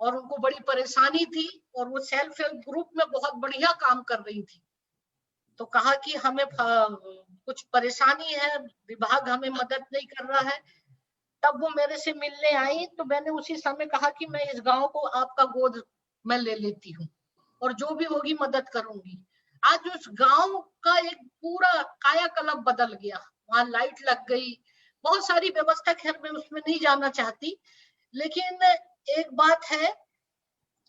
S16: और उनको बड़ी परेशानी थी और वो सेल्फ हेल्प ग्रुप में बहुत बढ़िया काम कर रही थी। तो कहा कि हमें कुछ परेशानी है, विभाग हमें मदद नहीं कर रहा है। तब वो मेरे से मिलने आई तो मैंने उसी समय कहा कि मैं इस गांव को आपका गोद में ले लेती हूँ और जो भी होगी मदद करूंगी। आज उस गांव का एक पूरा कायाकल्प बदल गया, वहां लाइट लग गई, बहुत सारी व्यवस्था, खैर मैं उसमें नहीं जाना चाहती। लेकिन एक बात है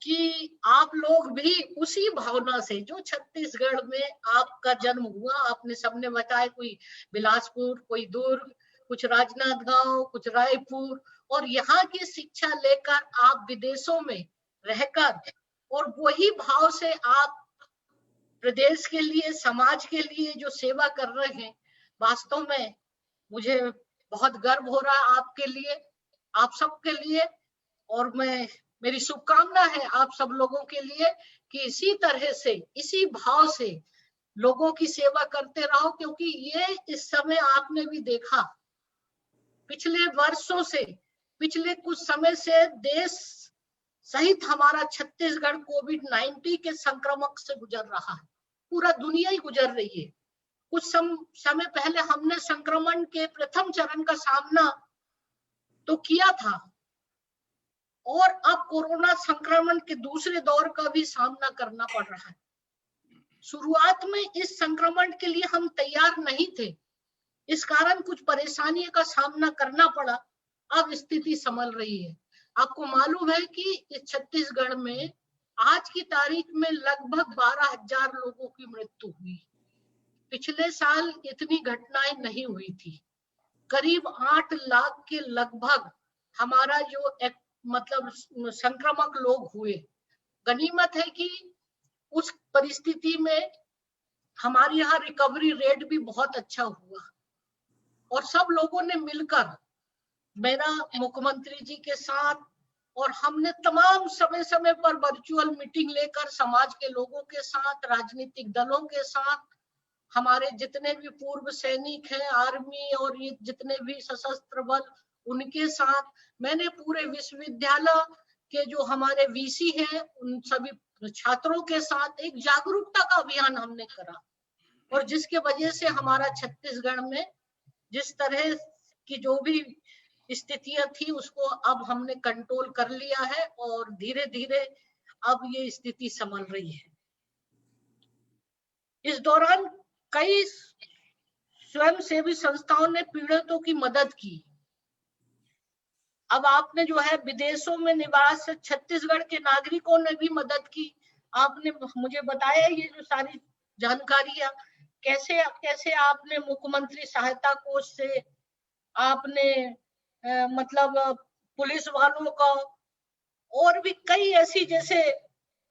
S16: कि आप लोग भी उसी भावना से, जो छत्तीसगढ़ में आपका जन्म हुआ, आपने सबने बताया, कोई बिलासपुर, कोई दुर्ग, कुछ राजनांदगांव, कुछ रायपुर, और यहाँ की शिक्षा लेकर आप विदेशों में रहकर और वही भाव से आप प्रदेश के लिए, समाज के लिए जो सेवा कर रहे हैं, वास्तव में मुझे बहुत गर्व हो रहा है आपके लिए, आप सबके लिए। और मेरी शुभकामना है आप सब लोगों के लिए कि इसी तरह से, इसी भाव से लोगों की सेवा करते रहो, क्योंकि ये इस समय आपने भी देखा पिछले वर्षों से, पिछले कुछ समय से देश सहित हमारा छत्तीसगढ़ कोविड-19 के संक्रमण से गुजर रहा है, पूरा दुनिया ही गुजर रही है। कुछ समय पहले हमने संक्रमण के प्रथम चरण का सामना तो किया था और अब कोरोना संक्रमण के दूसरे दौर का भी सामना करना पड़ रहा है। शुरुआत में इस संक्रमण के लिए हम तैयार नहीं थे, इस कारण कुछ परेशानियों का सामना करना पड़ा। अब स्थिति संभल रही है। आपको मालूम है कि इस छत्तीसगढ़ में आज की तारीख में लगभग 12,000 लोगों की मृत्यु हुई। पिछले साल इतनी घटनाएं नहीं हुई थी। करीब 8 लाख के लगभग हमारा जो मतलब संक्रामक लोग हुए। गनीमत है कि उस परिस्थिति में हमारे यहाँ रिकवरी रेट भी बहुत अच्छा हुआ और सब लोगों ने मिलकर, मेरा मुख्यमंत्री जी के साथ, और हमने तमाम समय समय पर वर्चुअल मीटिंग लेकर समाज के लोगों के साथ, राजनीतिक दलों के साथ, हमारे जितने भी पूर्व सैनिक हैं, आर्मी और ये जितने भी सशस्त्र बल, उनके साथ, मैंने पूरे विश्वविद्यालय के जो हमारे वीसी हैं उन सभी छात्रों के साथ एक जागरूकता का अभियान हमने करा, और जिसके वजह से हमारा छत्तीसगढ़ में जिस तरह की जो भी स्थितियां थी उसको अब हमने कंट्रोल कर लिया है और धीरे धीरे अब ये स्थिति संभल रही है। इस दौरान कई स्वयंसेवी संस्थाओं ने पीड़ितों की मदद की। अब आपने जो है विदेशों में निवास छत्तीसगढ़ के नागरिकों ने भी मदद की। आपने मुझे बताया ये जो सारी जानकारियां, कैसे कैसे आपने मुख्यमंत्री सहायता कोष से आपने मतलब पुलिस वालों का, और भी कई ऐसी, जैसे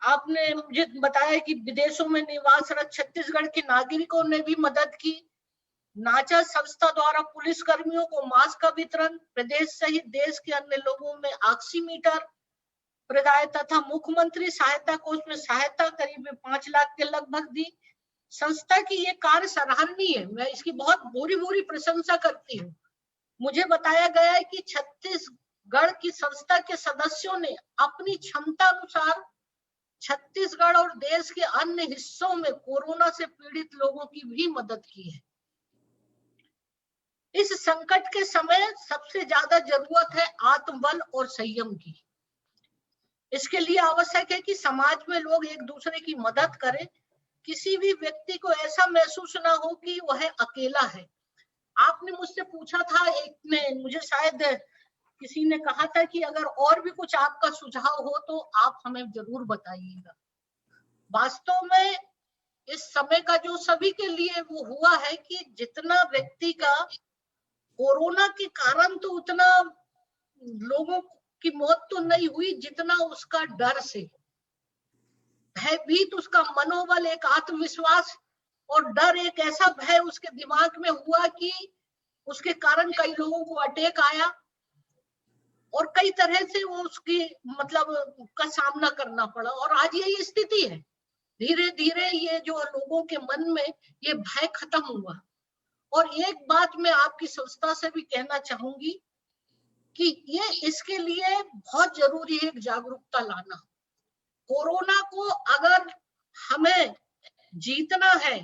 S16: आपने मुझे बताया कि विदेशों में निवासरत छत्तीसगढ़ के नागरिकों ने भी मदद की। नाचा संस्था द्वारा पुलिस कर्मियों को मास्क का वितरण, प्रदेश सहित देश के अन्य लोगों में ऑक्सीमीटर प्रदाय तथा मुख्यमंत्री सहायता कोष में सहायता करीब 5 लाख के लगभग दी। संस्था की ये कार्य सराहनीय है, मैं इसकी बहुत भूरी प्रशंसा करती हूँ। मुझे बताया गया है कि छत्तीसगढ़ की संस्था के सदस्यों ने अपनी क्षमता अनुसार छत्तीसगढ़ और देश के अन्य हिस्सों में कोरोना से पीड़ित लोगों की भी मदद की है। इस संकट के समय सबसे ज्यादा जरूरत है आत्मबल और संयम की। इसके लिए आवश्यक है कि समाज में लोग एक दूसरे की मदद करें। किसी भी व्यक्ति को ऐसा महसूस ना हो कि वह अकेला है। आपने मुझसे पूछा था, एक ने मुझे शायद किसी ने कहा था कि अगर और भी कुछ आपका सुझाव हो तो आप हमें जरूर बताइएगा। वास्तव में इस समय का जो सभी के लिए वो हुआ है कि जितना व्यक्ति का कोरोना के कारण तो उतना लोगों की मौत तो नहीं हुई जितना उसका डर से, भयभीत उसका मनोबल, एक आत्मविश्वास और डर, एक ऐसा भय उसके दिमाग में हुआ कि उसके कारण कई लोगों को अटैक आया और कई तरह से वो उसकी मतलब का सामना करना पड़ा। और आज यही स्थिति है, धीरे धीरे ये जो लोगों के मन में ये भय खत्म हुआ। और एक बात मैं आपकी संस्था से भी कहना चाहूंगी कि ये इसके लिए बहुत जरूरी है एक जागरूकता लाना। कोरोना को अगर हमें जीतना है,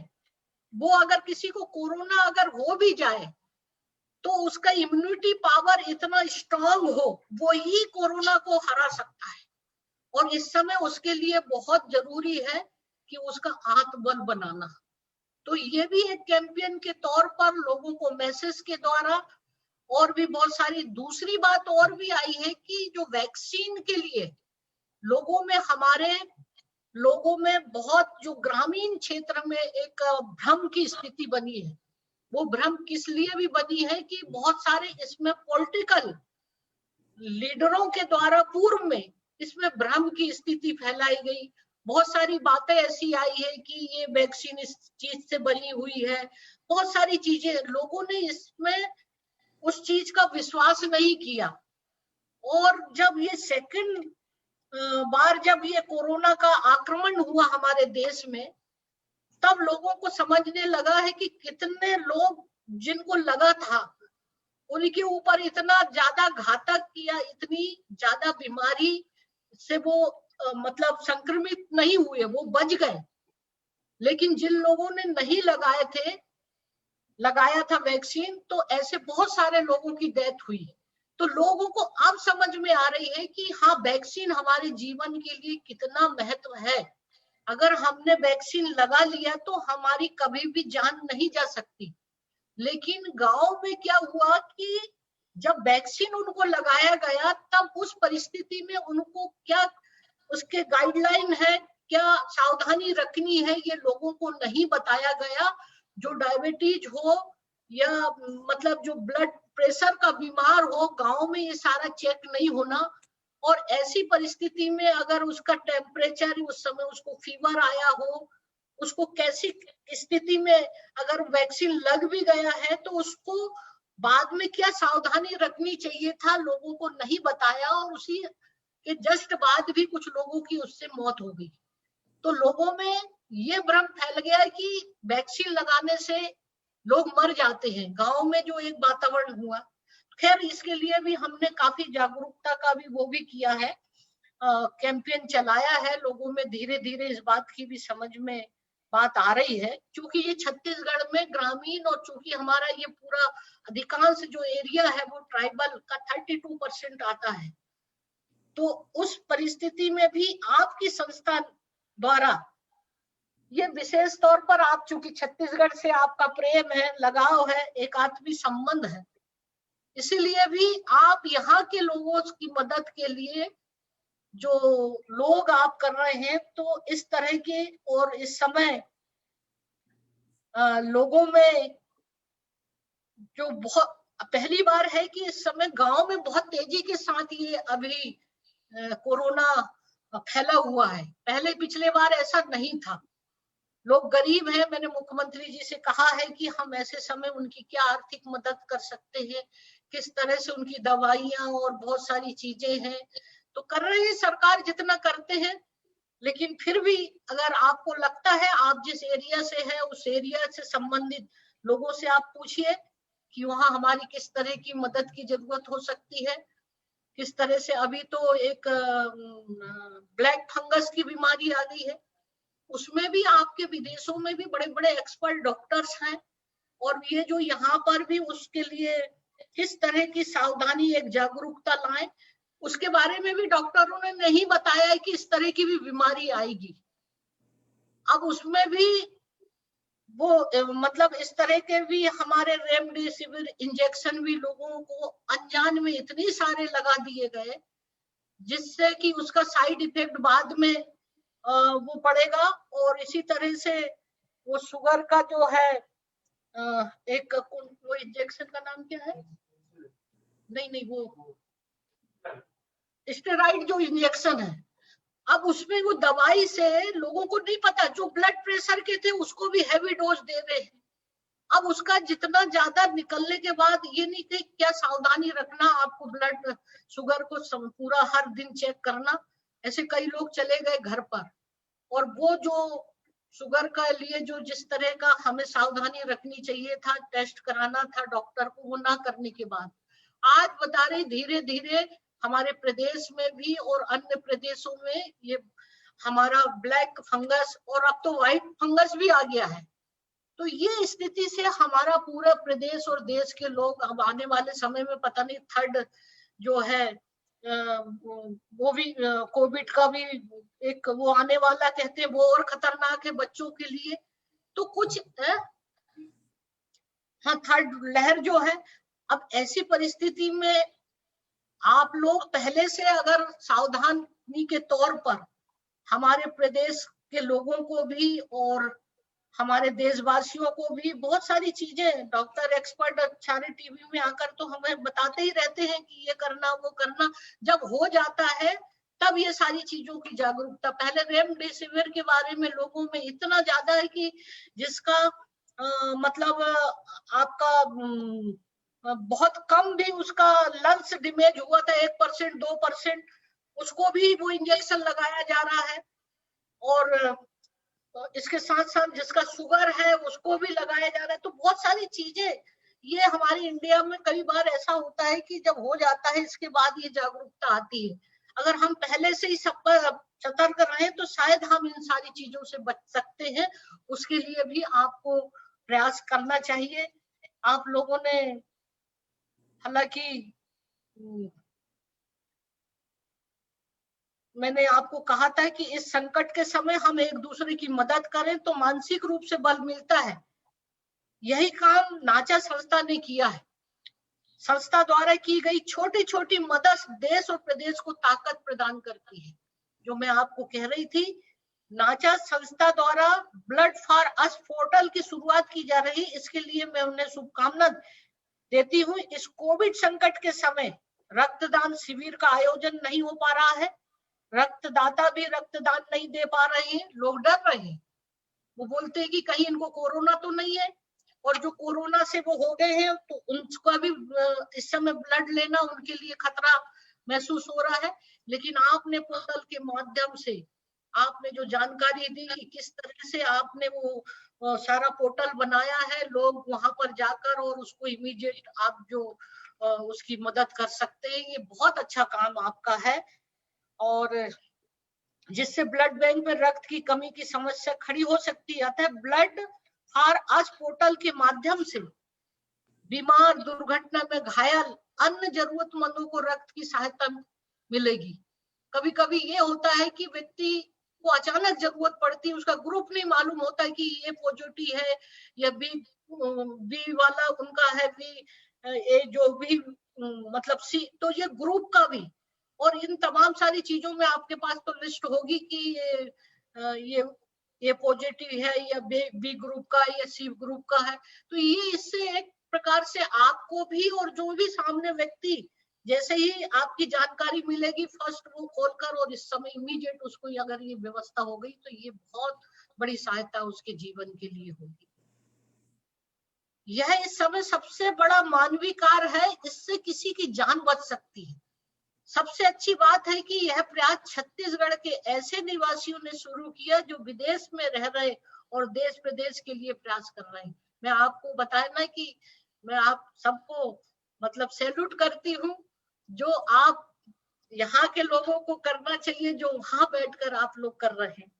S16: वो अगर किसी को कोरोना अगर हो भी जाए तो उसका इम्यूनिटी पावर इतना स्ट्रांग हो, वो ही कोरोना को हरा सकता है। और इस समय उसके लिए बहुत जरूरी है कि उसका आत्मबल बनाना। तो ये भी एक कैंपेन के तौर पर लोगों को मैसेज के द्वारा, और भी बहुत सारी दूसरी बात और भी आई है कि जो वैक्सीन के लिए लोगों में, हमारे लोगों में बहुत, जो ग्रामीण क्षेत्र में एक भ्रम की स्थिति बनी है। वो भ्रम किस लिए भी बनी है कि बहुत सारे इसमें पॉलिटिकल लीडरों के द्वारा पूर्व में इसमें भ्रम की स्थिति फैलाई गई। बहुत सारी बातें ऐसी आई है कि ये वैक्सीन इस चीज से बनी हुई है, बहुत सारी चीजें, लोगों ने इसमें उस चीज का विश्वास नहीं किया। और जब ये सेकंड बार जब ये कोरोना का आक्रमण हुआ हमारे देश में, तब लोगों को समझने लगा है कि कितने लोग जिनको लगा था उनके ऊपर इतना ज्यादा घातक या इतनी ज्यादा बीमारी से वो मतलब संक्रमित नहीं हुए, वो बच गए। लेकिन जिन लोगों ने नहीं लगाया था वैक्सीन, तो ऐसे बहुत सारे लोगों की डेथ हुई। तो लोगों को अब समझ में आ रही है कि हाँ, वैक्सीन हमारे जीवन के लिए कितना महत्व है। अगर हमने वैक्सीन लगा लिया तो हमारी कभी भी जान नहीं जा सकती। लेकिन गांव में क्या हुआ कि जब वैक्सीन उनको लगाया गया, तब उस परिस्थिति में उनको क्या उसके गाइडलाइन है, क्या सावधानी रखनी है, ये लोगों को नहीं बताया गया। जो डायबिटीज हो या मतलब जो ब्लड प्रेशर का बीमार हो, गांव में ये सारा चेक नहीं होना, और ऐसी परिस्थिति में अगर उसका टेम्परेचर, उस समय उसको फीवर आया हो, उसको कैसी स्थिति में अगर वैक्सीन लग भी गया है तो उसको बाद में क्या सावधानी रखनी चाहिए था, लोगों को नहीं बताया और उसी के जस्ट बाद भी कुछ लोगों की उससे मौत हो गई। तो लोगों में ये भ्रम फैल गया कि वैक्सीन लगाने से लोग मर जाते हैं, गांव में जो एक वातावरण हुआ। खैर इसके लिए भी हमने काफी जागरूकता का भी वो भी किया है, कैंपेन चलाया है, लोगों में धीरे धीरे इस बात की भी समझ में बात आ रही है। क्योंकि ये छत्तीसगढ़ में ग्रामीण और चूंकि हमारा ये पूरा अधिकांश जो एरिया है वो ट्राइबल का 32% आता है, तो उस परिस्थिति में भी आपकी संस्था द्वारा ये विशेष तौर पर, आप चूंकि छत्तीसगढ़ से आपका प्रेम है, लगाव है, एक आत्मीय संबंध है, इसीलिए भी आप यहाँ के लोगों की मदद के लिए जो लोग आप कर रहे हैं, तो इस तरह के और इस समय लोगों में जो बहुत पहली बार है कि इस समय गांव में बहुत तेजी के साथ ये अभी कोरोना फैला हुआ है। पहले पिछले बार ऐसा नहीं था, लोग गरीब हैं। मैंने मुख्यमंत्री जी से कहा है कि हम ऐसे समय उनकी क्या आर्थिक मदद कर सकते हैं, किस तरह से उनकी दवाइयां और बहुत सारी चीजें हैं, तो कर रहे हैं, सरकार जितना करते हैं। लेकिन फिर भी अगर आपको लगता है, आप जिस एरिया से है उस एरिया से संबंधित लोगों से आप पूछिए कि वहाँ हमारी किस तरह की मदद की जरूरत हो सकती है, किस तरह से। अभी तो एक ब्लैक फंगस की बीमारी आ गई है, उसमें भी आपके विदेशों में भी बड़े बड़े एक्सपर्ट डॉक्टर्स हैं, और ये जो यहाँ पर भी उसके लिए किस तरह की सावधानी, एक जागरूकता लाएं, उसके बारे में भी डॉक्टरों ने नहीं बताया है कि इस तरह की भी बीमारी आएगी। अब उसमें भी वो मतलब इस तरह के भी हमारे रेमडेसिविर इंजेक्शन भी लोगों को अनजान में इतने सारे लगा दिए गए, जिससे कि उसका साइड इफेक्ट बाद में वो पड़ेगा। और इसी तरह से वो शुगर का जो है एक वो इंजेक्शन का नाम क्या है, नहीं वो स्टेरॉइड जो इंजेक्शन है, अब उसमें वो दवाई से लोगों को नहीं पता, जो ब्लड प्रेशर के थे उसको भी हैवी डोज दे रहे हैं। अब उसका जितना ज्यादा निकलने के बाद ये नहीं कि क्या सावधानी रखना, आपको ब्लड शुगर को पूरा हर दिन चेक करना। ऐसे कई लोग चले गए घर पर, और वो जो शुगर का लिए जो जिस तरह का हमें सावधानी रखनी चाहिए था, टेस्ट कराना था डॉक्टर को, वो ना करने के बाद आज बता रहे धीरे धीरे हमारे प्रदेश में भी और अन्य प्रदेशों में ये हमारा ब्लैक फंगस और अब तो व्हाइट फंगस भी आ गया है। तो ये स्थिति से हमारा पूरा प्रदेश और देश के लोग अब आने वाले समय में पता नहीं थर्ड जो है वो भी कोविड का भी एक वो आने वाला, कहते हैं वो और खतरनाक है बच्चों के लिए। तो कुछ हाँ थर्ड लहर जो है, अब ऐसी परिस्थिति में आप लोग पहले से अगर सावधानी के तौर पर हमारे प्रदेश के लोगों को भी और हमारे देशवासियों को भी बहुत सारी चीजें डॉक्टर एक्सपर्ट सारे टीवी में आकर तो हमें बताते ही रहते हैं कि ये करना वो करना, जब हो जाता है तब ये सारी चीजों की जागरूकता। पहले रेमडेसिविर के बारे में लोगों में इतना ज्यादा है कि जिसका मतलब आपका बहुत कम भी उसका लंग्स डैमेज हुआ था, 1% 2%, उसको भी वो इंजेक्शन लगाया जा रहा है। और इसके साथ साथ जिसका शुगर है उसको भी लगाया जा रहा है। तो बहुत सारी चीजें ये हमारी इंडिया में कई बार ऐसा होता है कि जब हो जाता है इसके बाद ये जागरूकता आती है। अगर हम पहले से ही सब पर सतर्क रहें तो शायद हम इन सारी चीजों से बच सकते हैं। उसके लिए भी आपको प्रयास करना चाहिए। आप लोगों ने हालांकि मैंने आपको कहा था कि इस संकट के समय हम एक दूसरे की मदद करें तो मानसिक रूप से बल मिलता है। यही काम नाचा संस्था ने किया है। संस्था द्वारा की गई छोटी छोटी मदद देश और प्रदेश को ताकत प्रदान करती है। जो मैं आपको कह रही थी, नाचा संस्था द्वारा ब्लड फॉर अस पोर्टल की शुरुआत की जा रही, इसके लिए मैं उन्हें शुभकामना देती हूँ। इस कोविड संकट के समय रक्तदान शिविर का आयोजन नहीं हो पा रहा है, रक्तदाता भी रक्तदान नहीं दे पा रहे हैं, लोग डर रहे हैं। वो बोलते हैं कि कहीं इनको कोरोना तो नहीं है, और जो कोरोना से वो हो गए हैं तो उनका भी इस समय ब्लड लेना उनके लिए खतरा महसूस हो रहा है। लेकिन आपने पोर्टल के माध्यम से आपने जो जानकारी दी कि किस तरह से आपने वो सारा पोर्टल बनाया है, लोग वहां पर जाकर और उसको इमीडिएट आप जो उसकी मदद कर सकते हैं, ये बहुत अच्छा काम आपका है। और जिससे ब्लड बैंक में रक्त की कमी की समस्या खड़ी हो सकती है। अतः ब्लड फॉर अस पोर्टल के माध्यम से बीमार, दुर्घटना में घायल अन्य जरूरतमंदों को रक्त की सहायता मिलेगी। कभी कभी ये होता है कि व्यक्ति को अचानक जरूरत पड़ती है, उसका ग्रुप नहीं मालूम होता है कि ये पॉजिटिव है या बी वाला उनका है, बी ए जो भी मतलब सी, तो ये ग्रुप का भी, और इन तमाम सारी चीजों में आपके पास तो लिस्ट होगी कि ये पॉजिटिव है या बी ग्रुप का या सी ग्रुप का है। तो ये इससे एक प्रकार से आपको भी और जो भी सामने व्यक्ति, जैसे ही आपकी जानकारी मिलेगी फर्स्ट वो खोलकर और इस समय इमीडिएट उसको अगर ये व्यवस्था हो गई तो ये बहुत बड़ी सहायता उसके जीवन के लिए होगी। यह इस समय सबसे बड़ा मानवीय कार्य है, इससे किसी की जान बच सकती है। सबसे अच्छी बात है कि यह प्रयास छत्तीसगढ़ के ऐसे निवासियों ने शुरू किया जो विदेश में रह रहे और देश प्रदेश के लिए प्रयास कर रहे हैं। मैं आपको बताया ना कि मैं आप सबको मतलब सैल्यूट करती हूँ, जो आप यहाँ के लोगों को करना चाहिए जो वहां बैठकर आप लोग कर रहे हैं।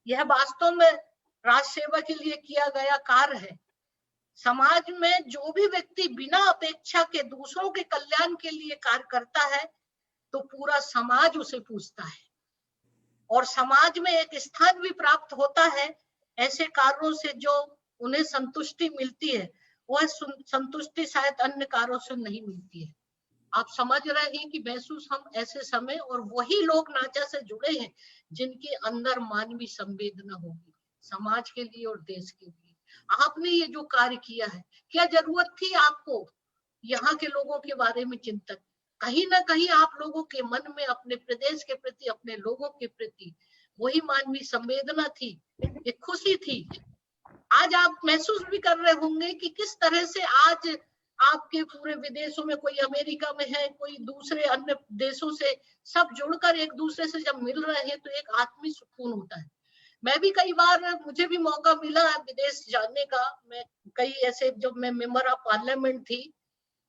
S16: यह वास्तव में राष्ट्र सेवा के लिए किया गया कार्य है। समाज में जो भी व्यक्ति बिना अपेक्षा के दूसरों के कल्याण के लिए कार्य करता है तो पूरा समाज उसे पूछता है और समाज में एक स्थान भी प्राप्त होता है ऐसे कार्यों से जो उन्हें संतुष्टि मिलती है। वह संतुष्टि शायद अन्य कार्यों से नहीं मिलती है। आप समझ रहे हैं कि महसूस हम ऐसे समय और वही लोग नाचा से जुड़े हैं जिनके अंदर मानवीय संवेदना होगी समाज के लिए और देश के लिए। आपने ये जो कार्य किया है, क्या जरूरत थी आपको यहाँ के लोगों के बारे में चिंतन? कहीं ना कहीं आप लोगों के मन में अपने प्रदेश के प्रति, अपने लोगों के प्रति वही मानवीय संवेदना थी, एक खुशी थी। आज आप महसूस भी कर रहे होंगे कि किस तरह से आज आपके पूरे विदेशों में, कोई अमेरिका में है, कोई दूसरे अन्य देशों से, सब जुड़कर एक दूसरे से जब मिल रहे हैं तो एक आत्मीय सुकून होता है। मैं भी कई बार, मुझे भी मौका मिला है विदेश जाने का। मैं कई ऐसे, जब मैं मेंबर ऑफ पार्लियामेंट थी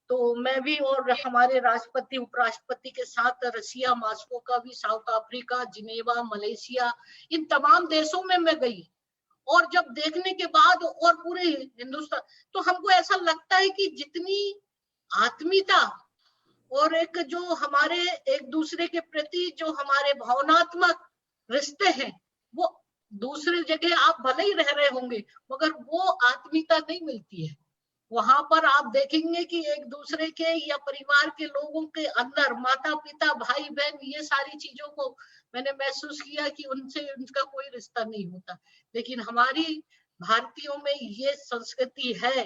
S16: तो मैं भी और हमारे राष्ट्रपति उपराष्ट्रपति के साथ रसिया, मॉस्को का भी, साउथ अफ्रीका, जिनेवा, मलेशिया, इन तमाम देशों में मैं गई। और जब देखने के बाद और पूरे हिंदुस्तान, तो हमको ऐसा लगता है कि जितनी आत्मीयता और एक जो हमारे एक दूसरे के प्रति जो हमारे भावनात्मक रिश्ते हैं, वो दूसरी जगह आप भले ही रह रहे होंगे मगर वो आत्मीयता नहीं मिलती है। वहां पर आप देखेंगे कि एक दूसरे के या परिवार के लोगों के अंदर, माता पिता, भाई बहन, ये सारी चीजों को मैंने महसूस किया कि उनसे उनका कोई रिश्ता नहीं होता। लेकिन हमारी भारतीयों में ये संस्कृति है,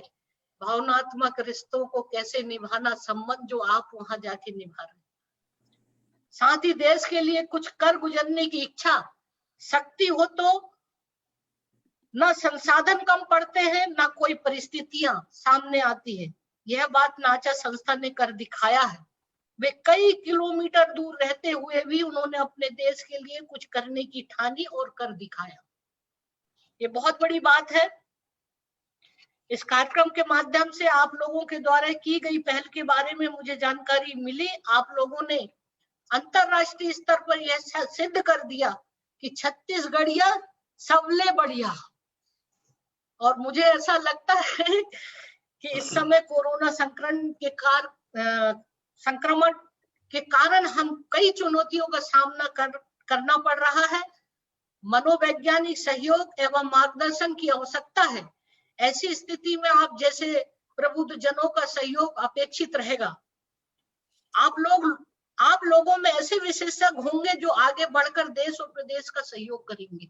S16: भावनात्मक रिश्तों को कैसे निभाना, संबंध जो आप वहां जाके निभा रहे हैं। साथ ही देश के लिए कुछ कर गुजरने की इच्छा शक्ति हो तो न संसाधन कम पड़ते हैं, न कोई परिस्थितियां सामने आती है। यह बात नाचा संस्था ने कर दिखाया है। वे कई किलोमीटर दूर रहते हुए भी उन्होंने अपने देश के लिए कुछ करने की ठानी और कर दिखाया। ये बहुत बड़ी बात है। इस कार्यक्रम के माध्यम से आप लोगों के द्वारा की गई पहल के बारे में मुझे जानकारी मिली। आप लोगों ने अंतरराष्ट्रीय स्तर पर यह सिद्ध कर दिया कि छत्तीसगढ़िया सबले बढ़िया। और मुझे ऐसा लगता है कि इस समय कोरोना संक्रमण के कारण हम कई चुनौतियों का सामना करना पड़ रहा है। मनोवैज्ञानिक सहयोग एवं मार्गदर्शन की आवश्यकता है। ऐसी स्थिति में आप जैसे प्रबुद्ध जनों का सहयोग अपेक्षित रहेगा। आप लोगों में ऐसे विशेषज्ञ होंगे जो आगे बढ़कर देश और प्रदेश का सहयोग करेंगे।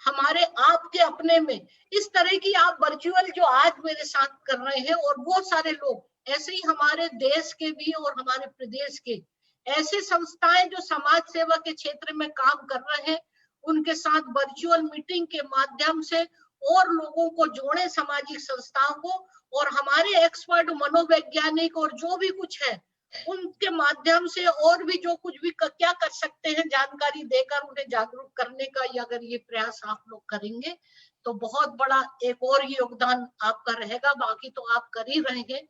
S16: हमारे आपके अपने में इस तरह की आप वर्चुअल जो आज मेरे साथ कर रहे हैं और बहुत सारे लोग ऐसे ही हमारे देश के भी और हमारे प्रदेश के ऐसे संस्थाएं जो समाज सेवा के क्षेत्र में काम कर रहे हैं, उनके साथ वर्चुअल मीटिंग के माध्यम से और लोगों को जोड़े, सामाजिक संस्थाओं को, और हमारे एक्सपर्ट मनोवैज्ञानिक और जो भी कुछ है उनके माध्यम से और भी जो कुछ भी क्या कर सकते हैं जानकारी देकर उन्हें जागरूक करने का, या अगर ये प्रयास आप लोग करेंगे तो बहुत बड़ा एक और योगदान आपका रहेगा। बाकी तो आप कर ही रहेंगे।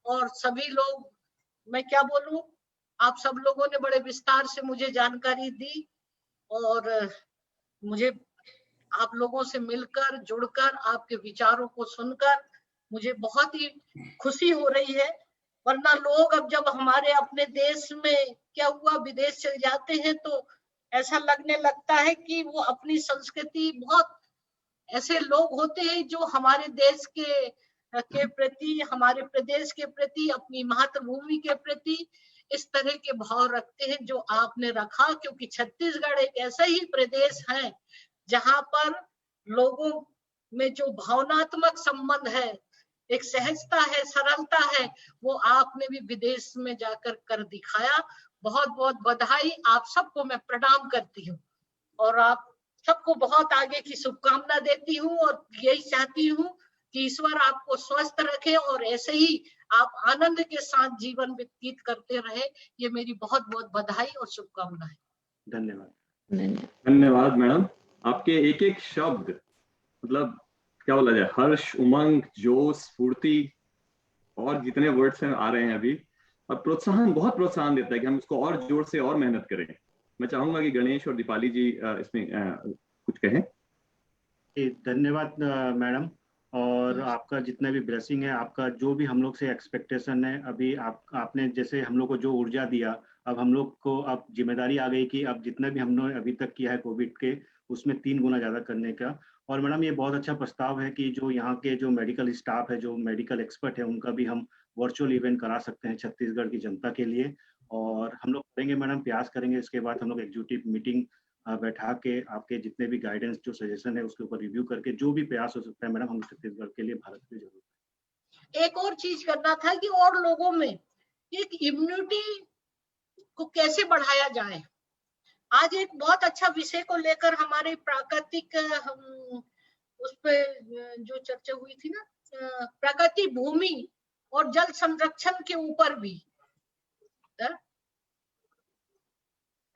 S16: और सभी लोग, मैं क्या बोलूं, आप सब लोगों ने बड़े विस्तार से मुझे जानकारी दी और मुझे आप लोगों से मिलकर, जुड़कर, आपके विचारों को सुनकर मुझे बहुत ही खुशी हो रही है। वरना लोग अब जब हमारे अपने देश में क्या हुआ, विदेश चले जाते हैं तो ऐसा लगने लगता है कि वो अपनी संस्कृति, बहुत ऐसे लोग होते हैं जो हमारे देश के प्रति, हमारे प्रदेश के प्रति, अपनी मातृभूमि के प्रति इस तरह के भाव रखते हैं जो आपने रखा। क्योंकि छत्तीसगढ़ एक ऐसा ही प्रदेश है जहां पर लोगों में जो भावनात्मक संबंध है, एक सहजता है, सरलता है, वो आपने भी विदेश में जाकर कर दिखाया। बहुत बहुत बधाई, आप सबको मैं प्रणाम करती हूँ और आप सबको बहुत आगे की शुभकामना देती हूँ और यही चाहती हूँ कि ईश्वर आपको स्वस्थ रखे और ऐसे ही आप आनंद के साथ जीवन व्यतीत करते रहे। ये मेरी बहुत बहुत बधाई और शुभकामनाएं।
S1: धन्यवाद।
S2: धन्यवाद मैडम। आपके एक एक शब्द, मतलब क्या बोला जाए, हर्ष, उमंग, जोश, स्फूर्ति और जितने वर्ड्स हैं आ रहे हैं अभी, और प्रोत्साहन, बहुत प्रोत्साहन देता है कि हम इसको और जोर से और मेहनत करें। मैं चाहूंगा कि गणेश और दीपाली जी इसमें कुछ कहें।
S1: धन्यवाद मैडम। और आपका जितना भी ब्लेसिंग है, आपका जो भी हम लोग से एक्सपेक्टेशन है, अभी आपने जैसे हम लोग को जो ऊर्जा दिया, अब हम लोग को अब जिम्मेदारी आ गई कि अब जितना भी हमने अभी तक किया है कोविड के, उसमें 3 गुना ज्यादा करने का। और मैडम ये बहुत अच्छा प्रस्ताव है कि जो यहाँ के जो मेडिकल स्टाफ है, जो मेडिकल एक्सपर्ट है, उनका भी हम वर्चुअल इवेंट करा सकते हैं छत्तीसगढ़ की जनता के लिए। और हम लोग करेंगे मैडम, प्रयास करेंगे। इसके बाद हम लोग एग्जीक्यूटिव मीटिंग बैठा के आपके जितने भी गाइडेंस, जो सजेशन है, उसके ऊपर रिव्यू करके जो भी प्रयास हो सकता है मैडम, हम छत्तीसगढ़ के लिए, भारत के लिए जरूर।
S16: एक और चीज करना था कि और लोगों में एक इम्यूनिटी को कैसे बढ़ाया जाए। आज एक बहुत अच्छा विषय को लेकर हमारे प्राकृतिक उस पे जो चर्चा हुई थी ना, प्राकृतिक भूमि और जल संरक्षण के ऊपर भी,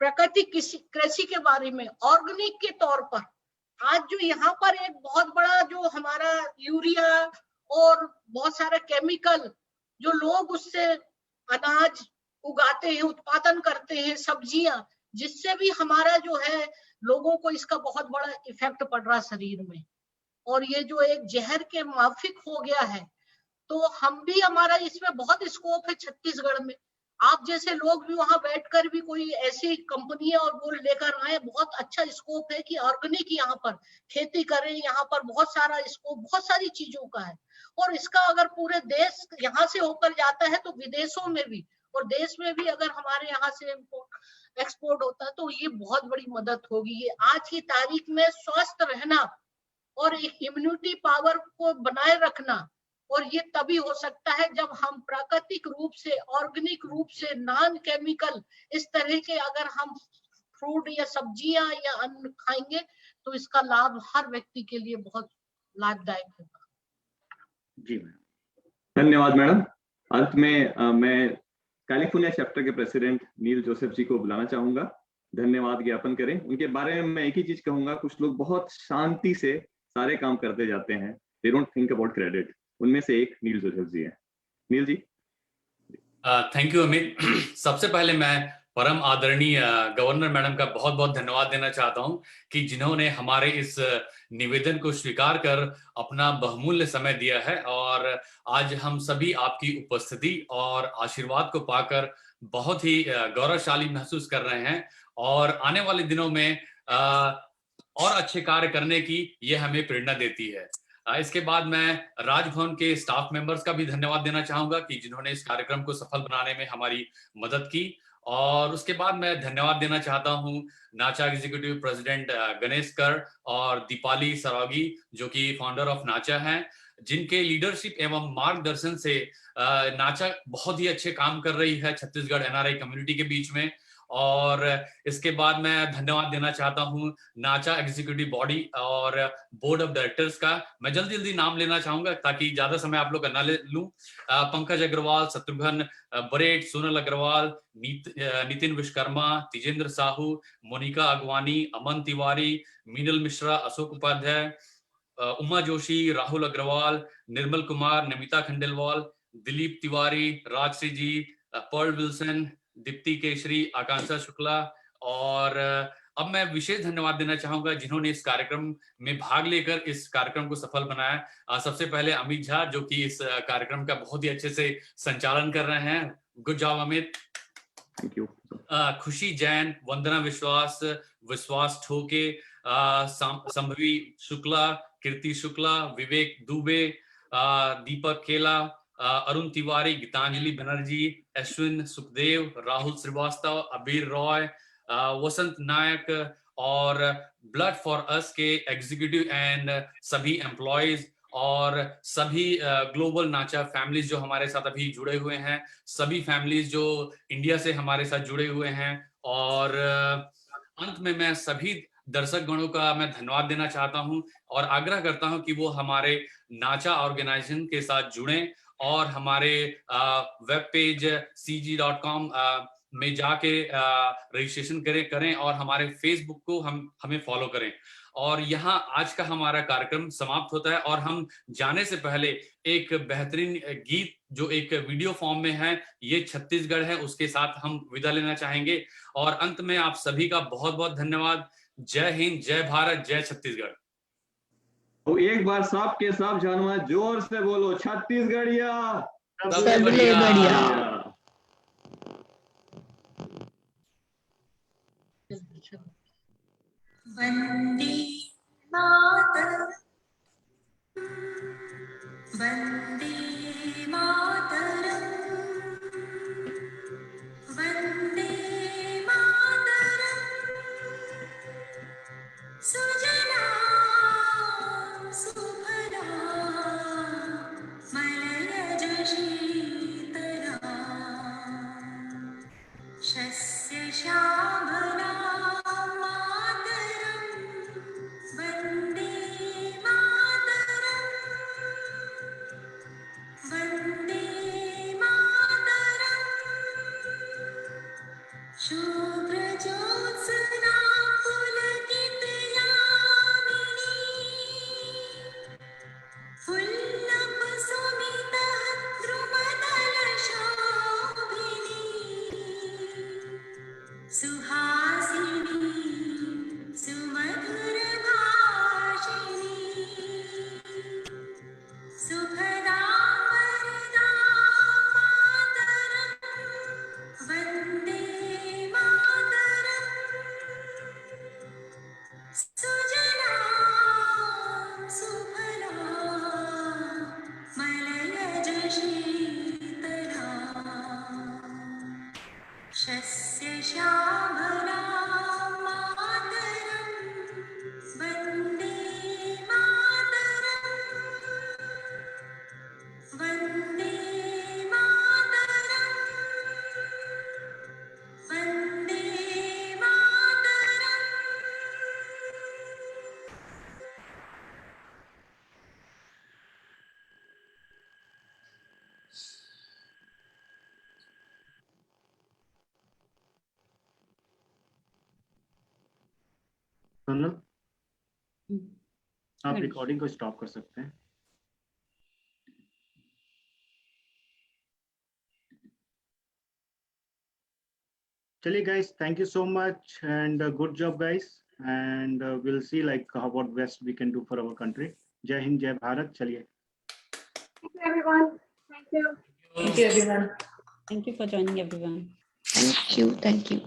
S16: प्राकृतिक कृषि के बारे में, ऑर्गेनिक के तौर पर आज जो यहाँ पर एक बहुत बड़ा जो हमारा यूरिया और बहुत सारा केमिकल जो लोग उससे अनाज उगाते हैं, उत्पादन करते हैं, सब्जियां, जिससे भी हमारा जो है लोगों को इसका बहुत बड़ा इफेक्ट पड़ रहा शरीर में, और ये जो एक जहर के माफिक हो गया है, तो हम भी, हमारा इसमें बहुत स्कोप है छत्तीसगढ़ में। आप जैसे लोग भी वहां बैठकर भी कोई ऐसी कंपनियां और वो लेकर आए, बहुत अच्छा स्कोप है कि ऑर्गेनिक यहाँ पर खेती करें। यहाँ पर बहुत सारा स्कोप, बहुत सारी चीजों का है, और इसका अगर पूरे देश यहाँ से होकर जाता है तो विदेशों में भी और देश में भी अगर हमारे यहाँ से एक्सपोर्ट होता है तो ये बहुत बड़ी मदद होगी। ये आज की तारीख में स्वस्थ रहना और एक इम्यूनिटी पावर को बनाए रखना, और ये तभी हो सकता है जब हम प्राकृतिक रूप से, ऑर्गेनिक रूप से, नॉन केमिकल इस तरह के अगर हम फ्रूट या सब्जियां या अन्न खाएंगे तो इसका लाभ हर व्यक्ति के लिए बहुत लाभदायक होगा।
S1: जी मैम,
S2: धन्यवाद मैडम। अंत में मैं कैलिफोर्निया चैप्टर के प्रेसिडेंट नील जोसेफ जी को बुलाना चाहूंगा, धन्यवाद ज्ञापन करें। उनके बारे में मैं एक ही चीज कहूंगा, कुछ लोग बहुत शांति से सारे काम करते जाते हैं, they don't think about credit. उनमें से एक नील जोसेफ जी हैं। Neil ji.
S20: Thank you Amit. सबसे पहले मैं परम आदरणीय गवर्नर मैडम का बहुत बहुत धन्यवाद देना चाहता हूं कि जिन्होंने हमारे इस निवेदन को स्वीकार कर अपना बहुमूल्य समय दिया है, और आज हम सभी आपकी उपस्थिति और आशीर्वाद को पाकर बहुत ही गौरवशाली महसूस कर रहे हैं, और आने वाले दिनों में और अच्छे कार्य करने की ये हमें प्रेरणा देती है। इसके बाद मैं राजभवन के स्टाफ मेंबर्स का भी धन्यवाद देना चाहूंगा कि जिन्होंने इस कार्यक्रम को सफल बनाने में हमारी मदद की, और उसके बाद मैं धन्यवाद देना चाहता हूं नाचा एग्जीक्यूटिव प्रेसिडेंट गणेश कर और दीपाली सरागी जो कि फाउंडर ऑफ नाचा हैं। जिनके लीडरशिप एवं मार्गदर्शन से नाचा बहुत ही अच्छे काम कर रही है छत्तीसगढ़ एनआरआई कम्युनिटी के बीच में। और इसके बाद मैं धन्यवाद देना चाहता हूं नाचा एग्जीक्यूटिव बॉडी और बोर्ड ऑफ डायरेक्टर्स का। मैं जल्दी जल्दी नाम लेना चाहूंगा ताकि ज्यादा समय आप लोग का ना लूं। पंकज अग्रवाल, शत्रुघ्न बरेट, सोनल अग्रवाल, नितिन विश्वकर्मा, तिजेंद्र साहू, मोनिका अगवानी, अमन तिवारी, मीनल मिश्रा, अशोक उपाध्याय, उमा जोशी, राहुल अग्रवाल, निर्मल कुमार, नमिता खंडेलवाल, दिलीप तिवारी, राजश्री जी, पर्ल विल्सन, दीप्ति केशरी, आकांक्षा शुक्ला। और अब मैं विशेष धन्यवाद देना चाहूंगा जिन्होंने इस कार्यक्रम में भाग लेकर इस कार्यक्रम को सफल बनाया। सबसे पहले अमित झा जो कि इस कार्यक्रम का बहुत ही अच्छे से संचालन कर रहे हैं। Good job Amit.
S2: Thank you.
S20: खुशी जैन, वंदना विश्वास, विश्वास ठोके, संभवी शुक्ला, कीर्ति शुक्ला, विवेक दुबे, दीपक केला, अरुण तिवारी, गीतांजलि बनर्जी, अश्विन सुखदेव, राहुल श्रीवास्तव, अबीर रॉय, वसंत नायक और ब्लड फॉर अस के एग्जीक्यूटिव एंड सभी एम्प्लॉयज और सभी ग्लोबल नाचा फैमिलीज जो हमारे साथ अभी जुड़े हुए हैं, सभी फैमिलीज जो इंडिया से हमारे साथ जुड़े हुए हैं। और अंत में मैं सभी दर्शक गणों का मैं धन्यवाद देना चाहता हूं और आग्रह करता हूं कि वो हमारे नाचा ऑर्गेनाइजेशन के साथ जुड़ें और हमारे वेब पेज cg.com में जाके रजिस्ट्रेशन करें और हमारे फेसबुक को हमें फॉलो करें। और यहाँ आज का हमारा कार्यक्रम समाप्त होता है और हम जाने से पहले एक बेहतरीन गीत जो एक वीडियो फॉर्म में है, ये छत्तीसगढ़ है, उसके साथ हम विदा लेना चाहेंगे। और अंत में आप सभी का बहुत बहुत धन्यवाद। जय हिंद, जय भारत, जय छत्तीसगढ़।
S2: तो एक बार साफ के साफ जानवा जोर से बोलो, छत्तीसगढ़िया
S20: सबसे बढ़िया।
S17: वंदे मातरम, वंदे मातरम, वंदे मातरम, सुजलां सुफलां मलयज शीतलां, शस्य श्यामलां मातरं, वन्दे मातरं, वन्दे मातरं, शुभ्रज्योत्स्ना पुलकितयामिनी, फुल्लकुसुमितः द्रुमदलशोभिनी, सुहासिनी सुमधुरभाषिणी, सुखदां वरदां मातरं, वन्दे मातरं, सुजलां सुफलां मलयज शीतलां, शस्य श्यामलां मातरं, वन्दे मातरं, वन्दे मातरं, वन्दे मातरं।
S1: सोनल, आप रिकॉर्डिंग को स्टॉप कर सकते हैं। चलिए guys, thank you so much and good job guys, and we'll see like what best we can do for our country. जय हिंद, जय भारत। चलिए।
S8: Thank you everyone. Thank you.
S13: Thank you everyone.
S4: Thank you for joining everyone.
S13: Thank you.